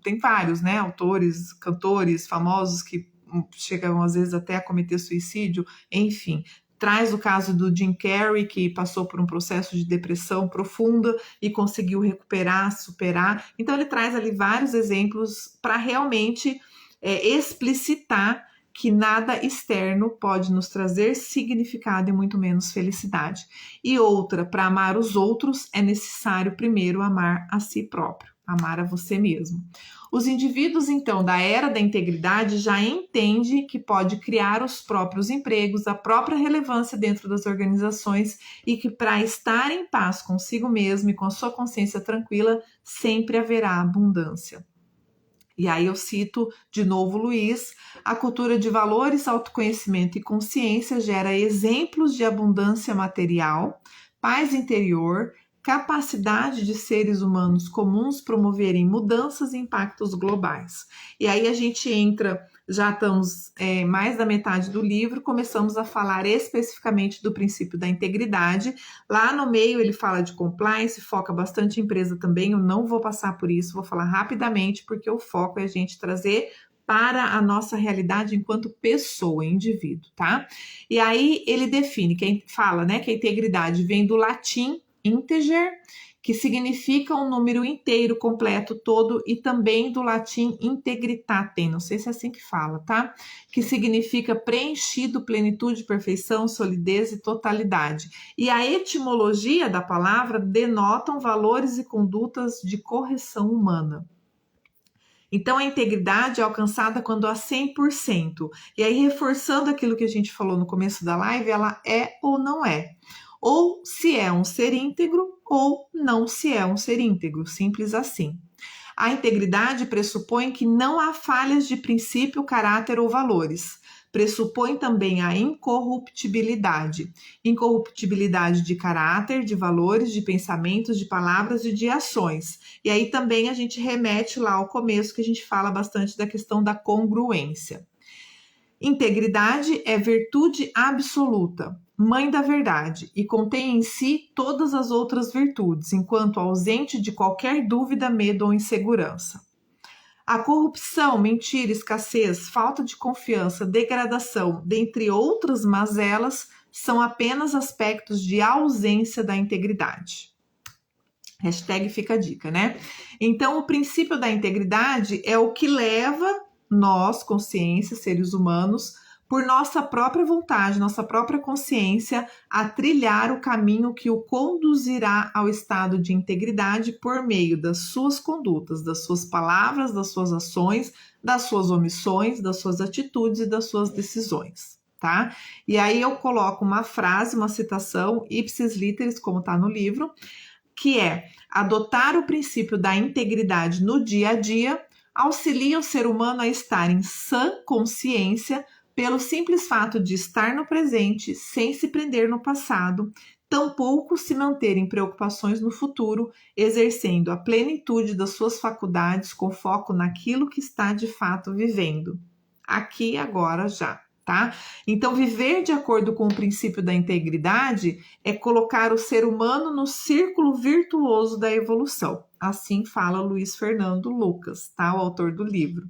tem vários, né, autores, cantores famosos que chegam às vezes até a cometer suicídio, enfim. Traz o caso do Jim Carrey, que passou por um processo de depressão profunda e conseguiu recuperar, superar. Então ele traz ali vários exemplos para realmente explicitar que nada externo pode nos trazer significado e muito menos felicidade. E outra, para amar os outros é necessário primeiro amar a si próprio, amar a você mesmo. Os indivíduos, então, da era da integridade já entendem que pode criar os próprios empregos, a própria relevância dentro das organizações e que para estar em paz consigo mesmo e com a sua consciência tranquila, sempre haverá abundância. E aí eu cito de novo Luiz: a cultura de valores, autoconhecimento e consciência gera exemplos de abundância material, paz interior, capacidade de seres humanos comuns promoverem mudanças e impactos globais. E aí a gente entra, já estamos mais da metade do livro, começamos a falar especificamente do princípio da integridade. Lá no meio ele fala de compliance, foca bastante em empresa também, eu não vou passar por isso, vou falar rapidamente, porque o foco é a gente trazer para a nossa realidade enquanto pessoa, indivíduo, tá? E aí ele define, fala, né, que a integridade vem do latim integer, que significa um número inteiro, completo, todo, e também do latim integritatem, não sei se é assim que fala, tá? Que significa preenchido, plenitude, perfeição, solidez e totalidade. E a etimologia da palavra denotam valores e condutas de correção humana. Então, a integridade é alcançada quando há 100%. E aí, reforçando aquilo que a gente falou no começo da live, ela é ou não é. Ou se é um ser íntegro ou não se é um ser íntegro, simples assim. A integridade pressupõe que não há falhas de princípio, caráter ou valores. Pressupõe também a incorruptibilidade. Incorruptibilidade de caráter, de valores, de pensamentos, de palavras e de ações. E aí também a gente remete lá ao começo, que a gente fala bastante da questão da congruência. Integridade é virtude absoluta, mãe da verdade, e contém em si todas as outras virtudes, enquanto ausente de qualquer dúvida, medo ou insegurança. A corrupção, mentira, escassez, falta de confiança, degradação, dentre outras mazelas, são apenas aspectos de ausência da integridade. Hashtag fica a dica, né? Então, o princípio da integridade é o que leva nós, consciência, seres humanos, por nossa própria vontade, nossa própria consciência, a trilhar o caminho que o conduzirá ao estado de integridade por meio das suas condutas, das suas palavras, das suas ações, das suas omissões, das suas atitudes e das suas decisões, tá? E aí eu coloco uma frase, uma citação, ipsis literis, como está no livro, que é: adotar o princípio da integridade no dia a dia auxilia o ser humano a estar em sã consciência pelo simples fato de estar no presente, sem se prender no passado, tampouco se manter em preocupações no futuro, exercendo a plenitude das suas faculdades com foco naquilo que está de fato vivendo. Aqui, agora, já. Tá? Então, viver de acordo com o princípio da integridade é colocar o ser humano no círculo virtuoso da evolução. Assim fala Luiz Fernando Lucas, tá? O autor do livro.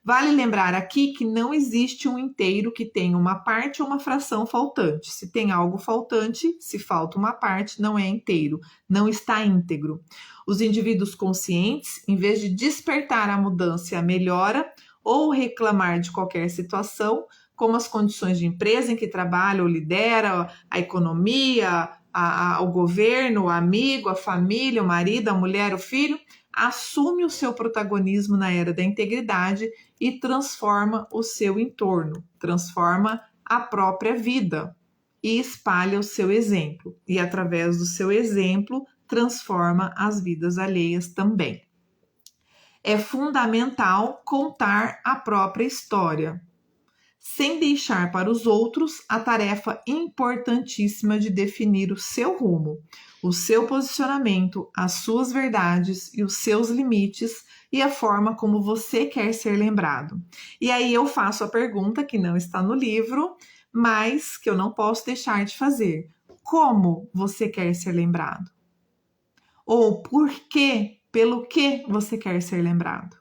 Vale lembrar aqui que não existe um inteiro que tenha uma parte ou uma fração faltante. Se tem algo faltante, se falta uma parte, não é inteiro, não está íntegro. Os indivíduos conscientes, em vez de despertar a mudança e a melhora, ou reclamar de qualquer situação, como as condições de empresa em que trabalha ou lidera, a economia, o governo, o amigo, a família, o marido, a mulher, o filho, assume o seu protagonismo na era da integridade e transforma o seu entorno, transforma a própria vida e espalha o seu exemplo. E através do seu exemplo, transforma as vidas alheias também. É fundamental contar a própria história, sem deixar para os outros a tarefa importantíssima de definir o seu rumo, o seu posicionamento, as suas verdades e os seus limites e a forma como você quer ser lembrado. E aí eu faço a pergunta que não está no livro, mas que eu não posso deixar de fazer. Como você quer ser lembrado? Ou por quê? Pelo que você quer ser lembrado?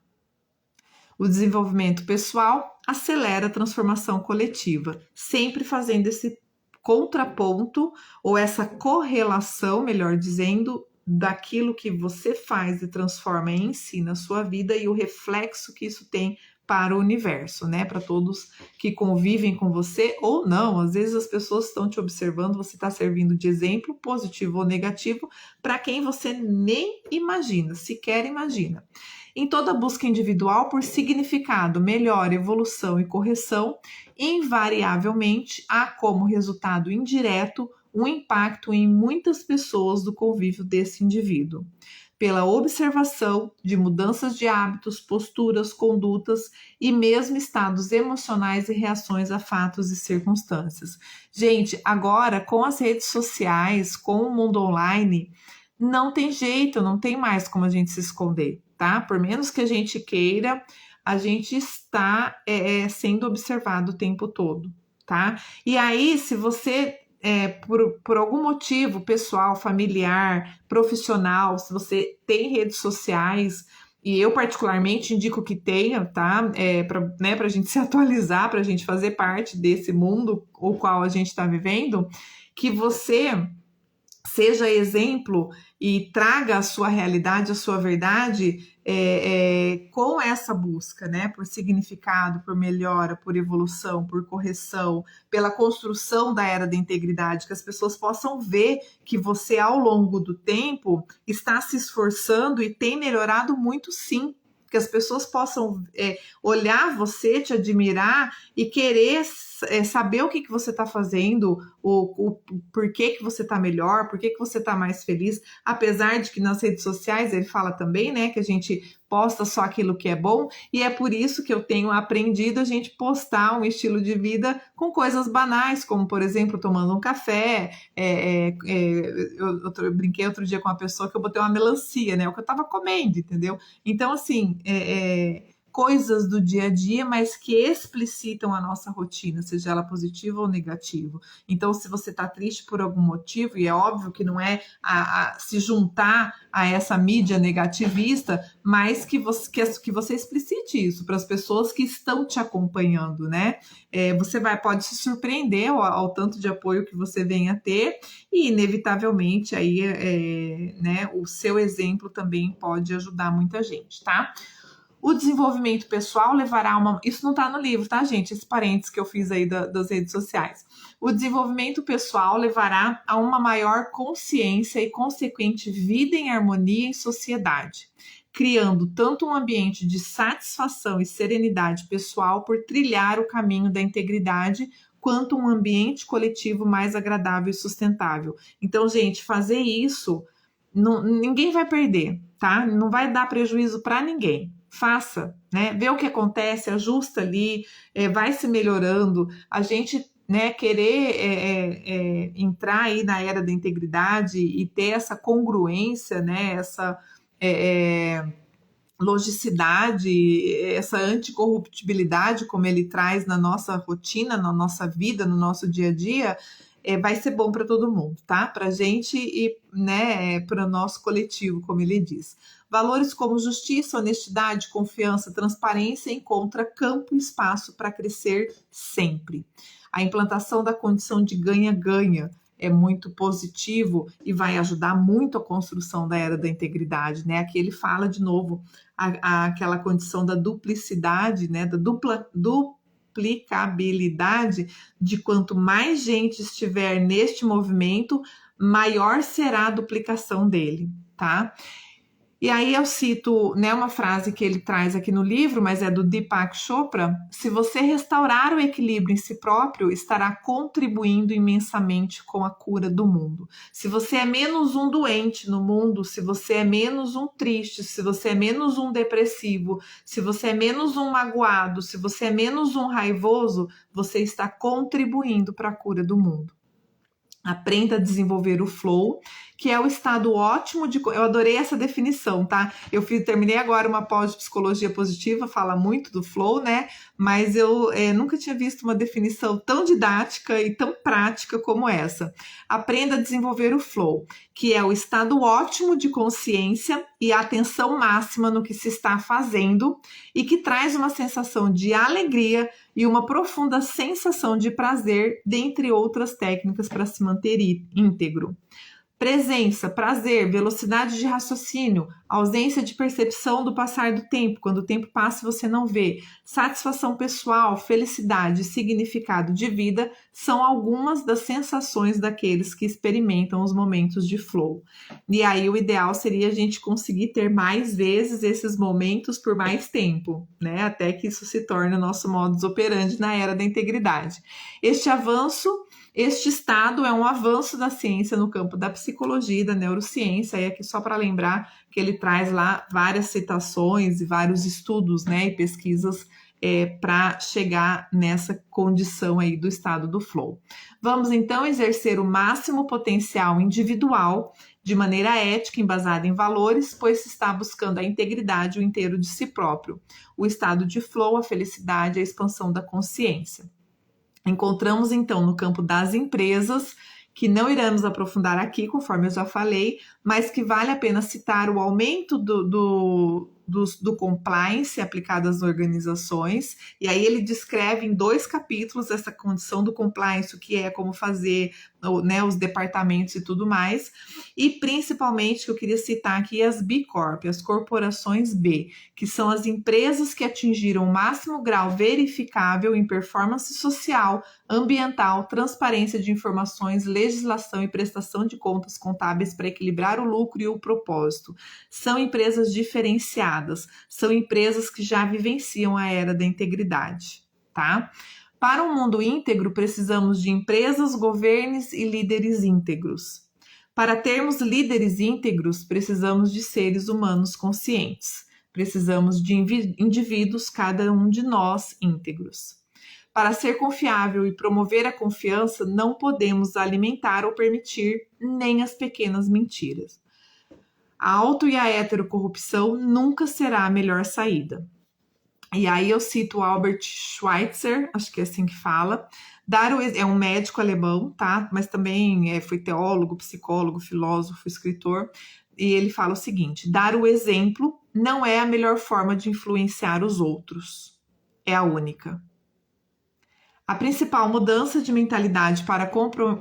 O desenvolvimento pessoal acelera a transformação coletiva, sempre fazendo esse contraponto ou essa correlação, melhor dizendo, daquilo que você faz e transforma em si na sua vida e o reflexo que isso tem para o universo, né? Para todos que convivem com você ou não. Às vezes as pessoas estão te observando, você está servindo de exemplo, positivo ou negativo, para quem você nem imagina, sequer imagina. Em toda busca individual por significado, melhora, evolução e correção, invariavelmente há como resultado indireto um impacto em muitas pessoas do convívio desse indivíduo, pela observação de mudanças de hábitos, posturas, condutas e mesmo estados emocionais e reações a fatos e circunstâncias. Gente, agora com as redes sociais, com o mundo online, não tem jeito, não tem mais como a gente se esconder, tá? Por menos que a gente queira, a gente está sendo observado o tempo todo, tá? E aí, se você, por algum motivo pessoal, familiar, profissional, se você tem redes sociais, e eu particularmente indico que tenha, tá? Para a gente se atualizar, para a gente fazer parte desse mundo o qual a gente está vivendo, que você seja exemplo e traga a sua realidade, a sua verdade com essa busca, né? Por significado, por melhora, por evolução, por correção, pela construção da era da integridade, que as pessoas possam ver que você, ao longo do tempo, está se esforçando e tem melhorado muito, sim. Que as pessoas possam olhar você, te admirar e querer saber o que você está fazendo, o porquê que você está melhor, por que você está mais feliz, apesar de que nas redes sociais ele fala também, né, que a gente posta só aquilo que é bom, e é por isso que eu tenho aprendido a gente postar um estilo de vida com coisas banais, como, por exemplo, tomando um café. Eu brinquei outro dia com uma pessoa que eu botei uma melancia, né, o que eu estava comendo, entendeu? Então, assim, coisas do dia a dia, mas que explicitam a nossa rotina, seja ela positiva ou negativa. Então, se você está triste por algum motivo, e é óbvio que não é se juntar a essa mídia negativista, mas que você explicite isso para as pessoas que estão te acompanhando, né? Você pode se surpreender ao tanto de apoio que você venha a ter, e inevitavelmente aí, né, o seu exemplo também pode ajudar muita gente, tá? O desenvolvimento pessoal levará a uma... Isso não está no livro, tá, gente? Esse parênteses que eu fiz aí das redes sociais. O desenvolvimento pessoal levará a uma maior consciência e consequente vida em harmonia em sociedade, criando tanto um ambiente de satisfação e serenidade pessoal por trilhar o caminho da integridade, quanto um ambiente coletivo mais agradável e sustentável. Então, gente, fazer isso, ninguém vai perder, tá? Não vai dar prejuízo para ninguém. faça, né? Vê o que acontece, ajusta ali, vai se melhorando. A gente, né, querer entrar aí na era da integridade e ter essa congruência, né, essa logicidade, essa anticorruptibilidade, como ele traz na nossa rotina, na nossa vida, no nosso dia a dia, vai ser bom para todo mundo, tá? Para a gente e, né, para o nosso coletivo, como ele diz. Valores como justiça, honestidade, confiança, transparência encontra campo e espaço para crescer sempre. A implantação da condição de ganha-ganha é muito positivo e vai ajudar muito a construção da era da integridade, né? Aqui ele fala de novo aquela condição da duplicidade, né? Da duplicabilidade, de quanto mais gente estiver neste movimento, maior será a duplicação dele, tá? E aí eu cito, né, uma frase que ele traz aqui no livro, mas é do Deepak Chopra: se você restaurar o equilíbrio em si próprio, estará contribuindo imensamente com a cura do mundo. Se você é menos um doente no mundo, se você é menos um triste, se você é menos um depressivo, se você é menos um magoado, se você é menos um raivoso, você está contribuindo para a cura do mundo. Aprenda a desenvolver o flow, que é o estado ótimo de... Eu adorei essa definição, tá? Terminei agora uma pós de psicologia positiva, fala muito do flow, né? Mas eu nunca tinha visto uma definição tão didática e tão prática como essa. Aprenda a desenvolver o flow, que é o estado ótimo de consciência e atenção máxima no que se está fazendo e que traz uma sensação de alegria e uma profunda sensação de prazer, dentre outras técnicas para se manter íntegro. Presença, prazer, velocidade de raciocínio, ausência de percepção do passar do tempo, quando o tempo passa e você não vê, satisfação pessoal, felicidade e significado de vida são algumas das sensações daqueles que experimentam os momentos de flow. E aí o ideal seria a gente conseguir ter mais vezes esses momentos por mais tempo, né? Até que isso se torne o nosso modus operandi na era da integridade. Este estado é um avanço da ciência no campo da psicologia e da neurociência, e aqui só para lembrar que ele traz lá várias citações e vários estudos, né, e pesquisas para chegar nessa condição aí do estado do flow. Vamos então exercer o máximo potencial individual de maneira ética, embasada em valores, pois se está buscando a integridade, o inteiro de si próprio, o estado de flow, a felicidade, a expansão da consciência. Encontramos, então, no campo das empresas, que não iremos aprofundar aqui, conforme eu já falei, mas que vale a pena citar o aumento do compliance aplicado às organizações, e aí ele descreve em 2 capítulos essa condição do compliance, o que é, como fazer, né, os departamentos e tudo mais, e principalmente que eu queria citar aqui as B Corp, as corporações B, que são as empresas que atingiram o máximo grau verificável em performance social, ambiental, transparência de informações, legislação e prestação de contas contábeis para equilibrar o lucro e o propósito. São empresas diferenciadas, são empresas que já vivenciam a era da integridade, tá? Para um mundo íntegro, precisamos de empresas, governos e líderes íntegros. Para termos líderes íntegros, precisamos de seres humanos conscientes. Precisamos de indivíduos, cada um de nós, íntegros. Para ser confiável e promover a confiança, não podemos alimentar ou permitir nem as pequenas mentiras. A auto- e a heterocorrupção nunca será a melhor saída. E aí eu cito Albert Schweitzer, acho que é assim que fala. É um médico alemão, tá? Mas também foi teólogo, psicólogo, filósofo, escritor. E ele fala o seguinte: dar o exemplo não é a melhor forma de influenciar os outros. É a única. A principal mudança de mentalidade para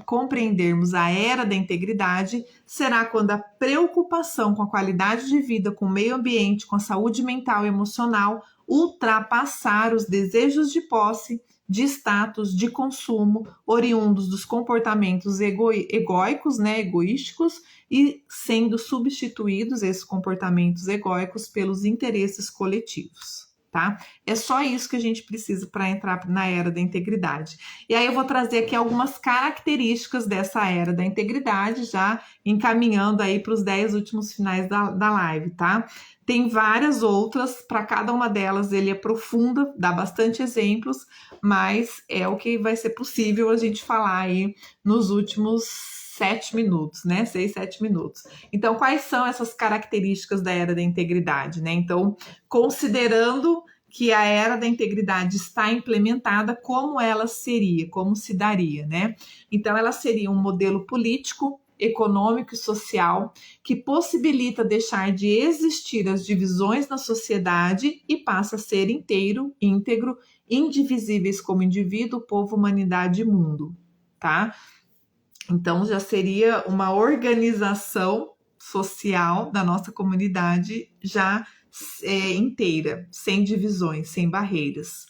compreendermos a era da integridade será quando a preocupação com a qualidade de vida, com o meio ambiente, com a saúde mental e emocional ultrapassar os desejos de posse, de status, de consumo, oriundos dos comportamentos egóicos, né, egoísticos, e sendo substituídos esses comportamentos egóicos pelos interesses coletivos. tá? É só isso que a gente precisa para entrar na era da integridade. E aí eu vou trazer aqui algumas características dessa era da integridade, já encaminhando aí para os 10 últimos finais da live, tá? Tem várias outras, para cada uma delas ele aprofunda, dá bastante exemplos, mas é o que vai ser possível a gente falar aí nos últimos 7 minutos, né? 6, 7 minutos. Então, quais são essas características da era da integridade, né? Então, considerando que a era da integridade está implementada, como ela seria, como se daria, né? Então, ela seria um modelo político, econômico e social que possibilita deixar de existir as divisões na sociedade e passa a ser inteiro, íntegro, indivisíveis como indivíduo, povo, humanidade e mundo, tá? Então já seria uma organização social da nossa comunidade já inteira, sem divisões, sem barreiras.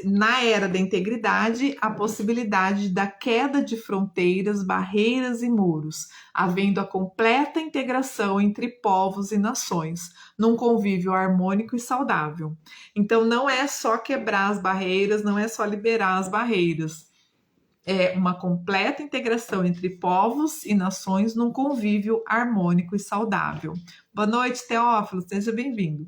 Na era da integridade, a possibilidade da queda de fronteiras, barreiras e muros, havendo a completa integração entre povos e nações, num convívio harmônico e saudável. Então, não é só quebrar as barreiras, não é só liberar as barreiras. É uma completa integração entre povos e nações num convívio harmônico e saudável. Boa noite, Teófilo, seja bem-vindo.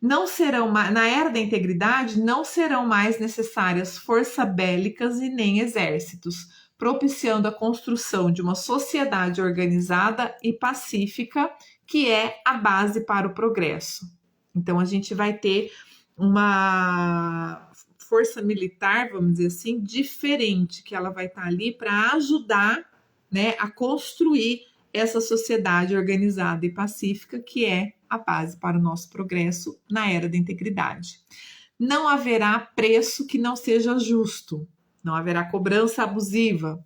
Não serão na era da integridade, não serão mais necessárias forças bélicas e nem exércitos, propiciando a construção de uma sociedade organizada e pacífica, que é a base para o progresso. Então, a gente vai ter uma força militar, vamos dizer assim, diferente, que ela vai estar ali para ajudar, né, a construir essa sociedade organizada e pacífica, que é a base para o nosso progresso na era da integridade. Não haverá preço que não seja justo, não haverá cobrança abusiva,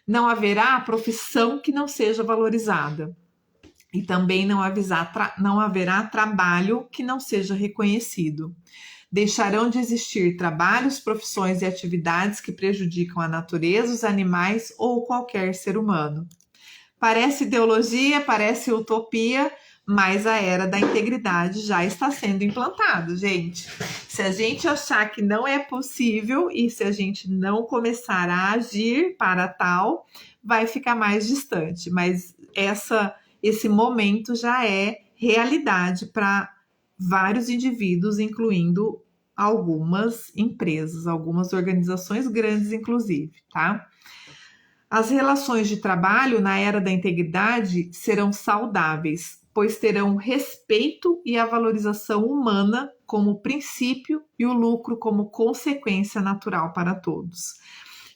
não haverá profissão que não seja valorizada e também não haverá trabalho que não seja reconhecido. Deixarão de existir trabalhos, profissões e atividades que prejudicam a natureza, os animais ou qualquer ser humano. Parece ideologia, parece utopia, mas a era da integridade já está sendo implantada, gente. Se a gente achar que não é possível e se a gente não começar a agir para tal, vai ficar mais distante. Mas esse momento já é realidade para vários indivíduos, incluindo algumas empresas, algumas organizações grandes, inclusive, tá? As relações de trabalho na era da integridade serão saudáveis, pois terão respeito e a valorização humana como princípio e o lucro como consequência natural para todos.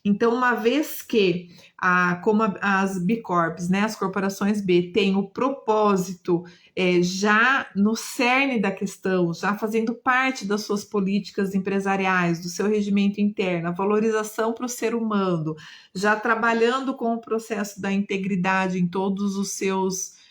Então, uma vez que, como as B Corps, né, as corporações B, têm o propósito já no cerne da questão, já fazendo parte das suas políticas empresariais, do seu regimento interno, a valorização para o ser humano, já trabalhando com o processo da integridade em todos os seus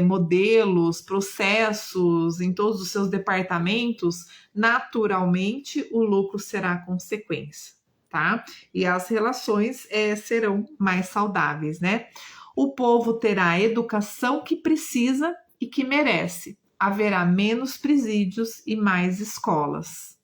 modelos, processos, em todos os seus departamentos, naturalmente o lucro será consequência. Tá? E as relações serão mais saudáveis, né? O povo terá a educação que precisa e que merece. Haverá menos presídios e mais escolas.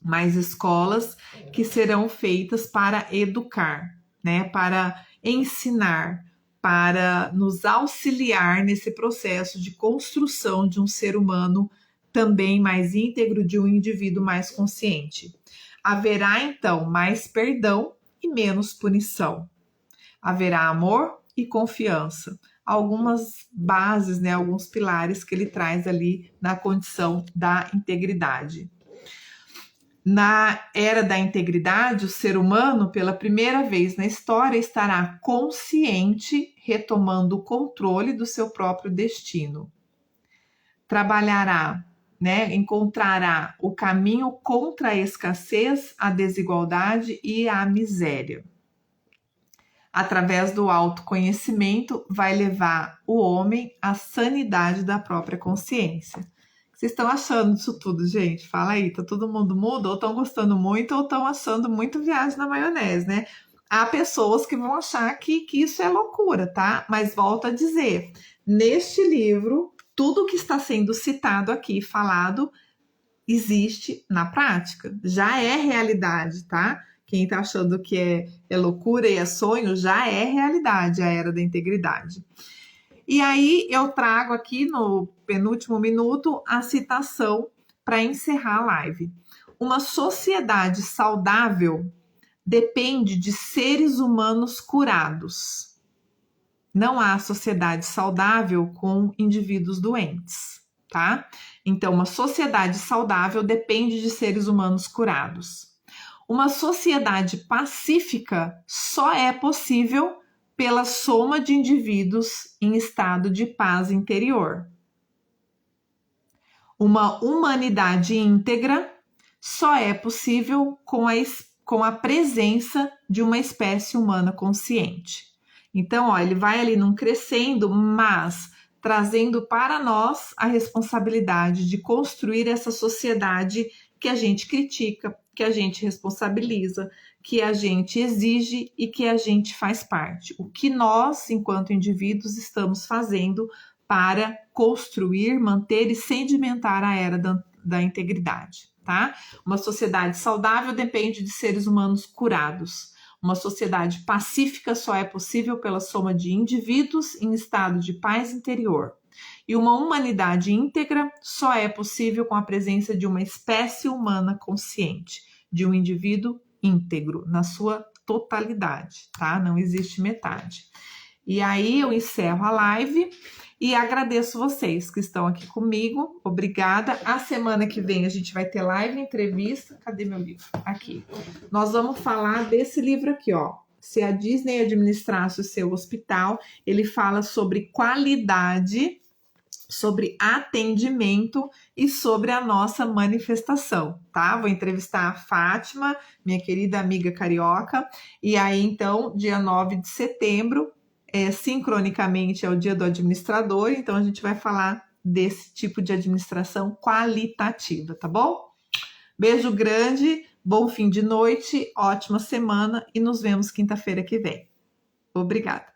Mais escolas que serão feitas para educar, né? Para ensinar, para nos auxiliar nesse processo de construção de um ser humano também mais íntegro, de um indivíduo mais consciente. Haverá, então, mais perdão e menos punição. Haverá amor e confiança. Algumas bases, né, alguns pilares que ele traz ali na condição da integridade. Na era da integridade, o ser humano, pela primeira vez na história, estará consciente, retomando o controle do seu próprio destino. Trabalhará, né, encontrará o caminho contra a escassez, a desigualdade e a miséria. Através do autoconhecimento, vai levar o homem à sanidade da própria consciência. O que vocês estão achando disso tudo, gente? Fala aí, tá todo mundo mudo? Ou estão gostando muito ou estão achando muito viagem na maionese, né? Há pessoas que vão achar que isso é loucura, tá? Mas volto a dizer, neste livro, tudo que está sendo citado aqui, falado, existe na prática, já é realidade, tá? Quem tá achando que é loucura e é sonho, já é realidade a era da integridade. E aí eu trago aqui no penúltimo minuto a citação para encerrar a live. Uma sociedade saudável depende de seres humanos curados. Não há sociedade saudável com indivíduos doentes, tá? Então, uma sociedade saudável depende de seres humanos curados. Uma sociedade pacífica só é possível pela soma de indivíduos em estado de paz interior. Uma humanidade íntegra só é possível com a presença de uma espécie humana consciente. Então, ó, ele vai ali num crescendo, mas trazendo para nós a responsabilidade de construir essa sociedade que a gente critica, que a gente responsabiliza, que a gente exige e que a gente faz parte. O que nós, enquanto indivíduos, estamos fazendo para construir, manter e sedimentar a era da integridade, tá? Uma sociedade saudável depende de seres humanos curados. Uma sociedade pacífica só é possível pela soma de indivíduos em estado de paz interior. E uma humanidade íntegra só é possível com a presença de uma espécie humana consciente, de um indivíduo íntegro, na sua totalidade, tá? Não existe metade. E aí eu encerro a live e agradeço vocês que estão aqui comigo. Obrigada. A semana que vem a gente vai ter live, entrevista. Cadê meu livro? Aqui. Nós vamos falar desse livro aqui, ó. Se a Disney administrasse o seu hospital, ele fala sobre qualidade, sobre atendimento e sobre a nossa manifestação, tá? Vou entrevistar a Fátima, minha querida amiga carioca, e aí então, dia 9 de setembro, sincronicamente é o dia do administrador, então a gente vai falar desse tipo de administração qualitativa, tá bom? Beijo grande, bom fim de noite, ótima semana e nos vemos quinta-feira que vem. Obrigada.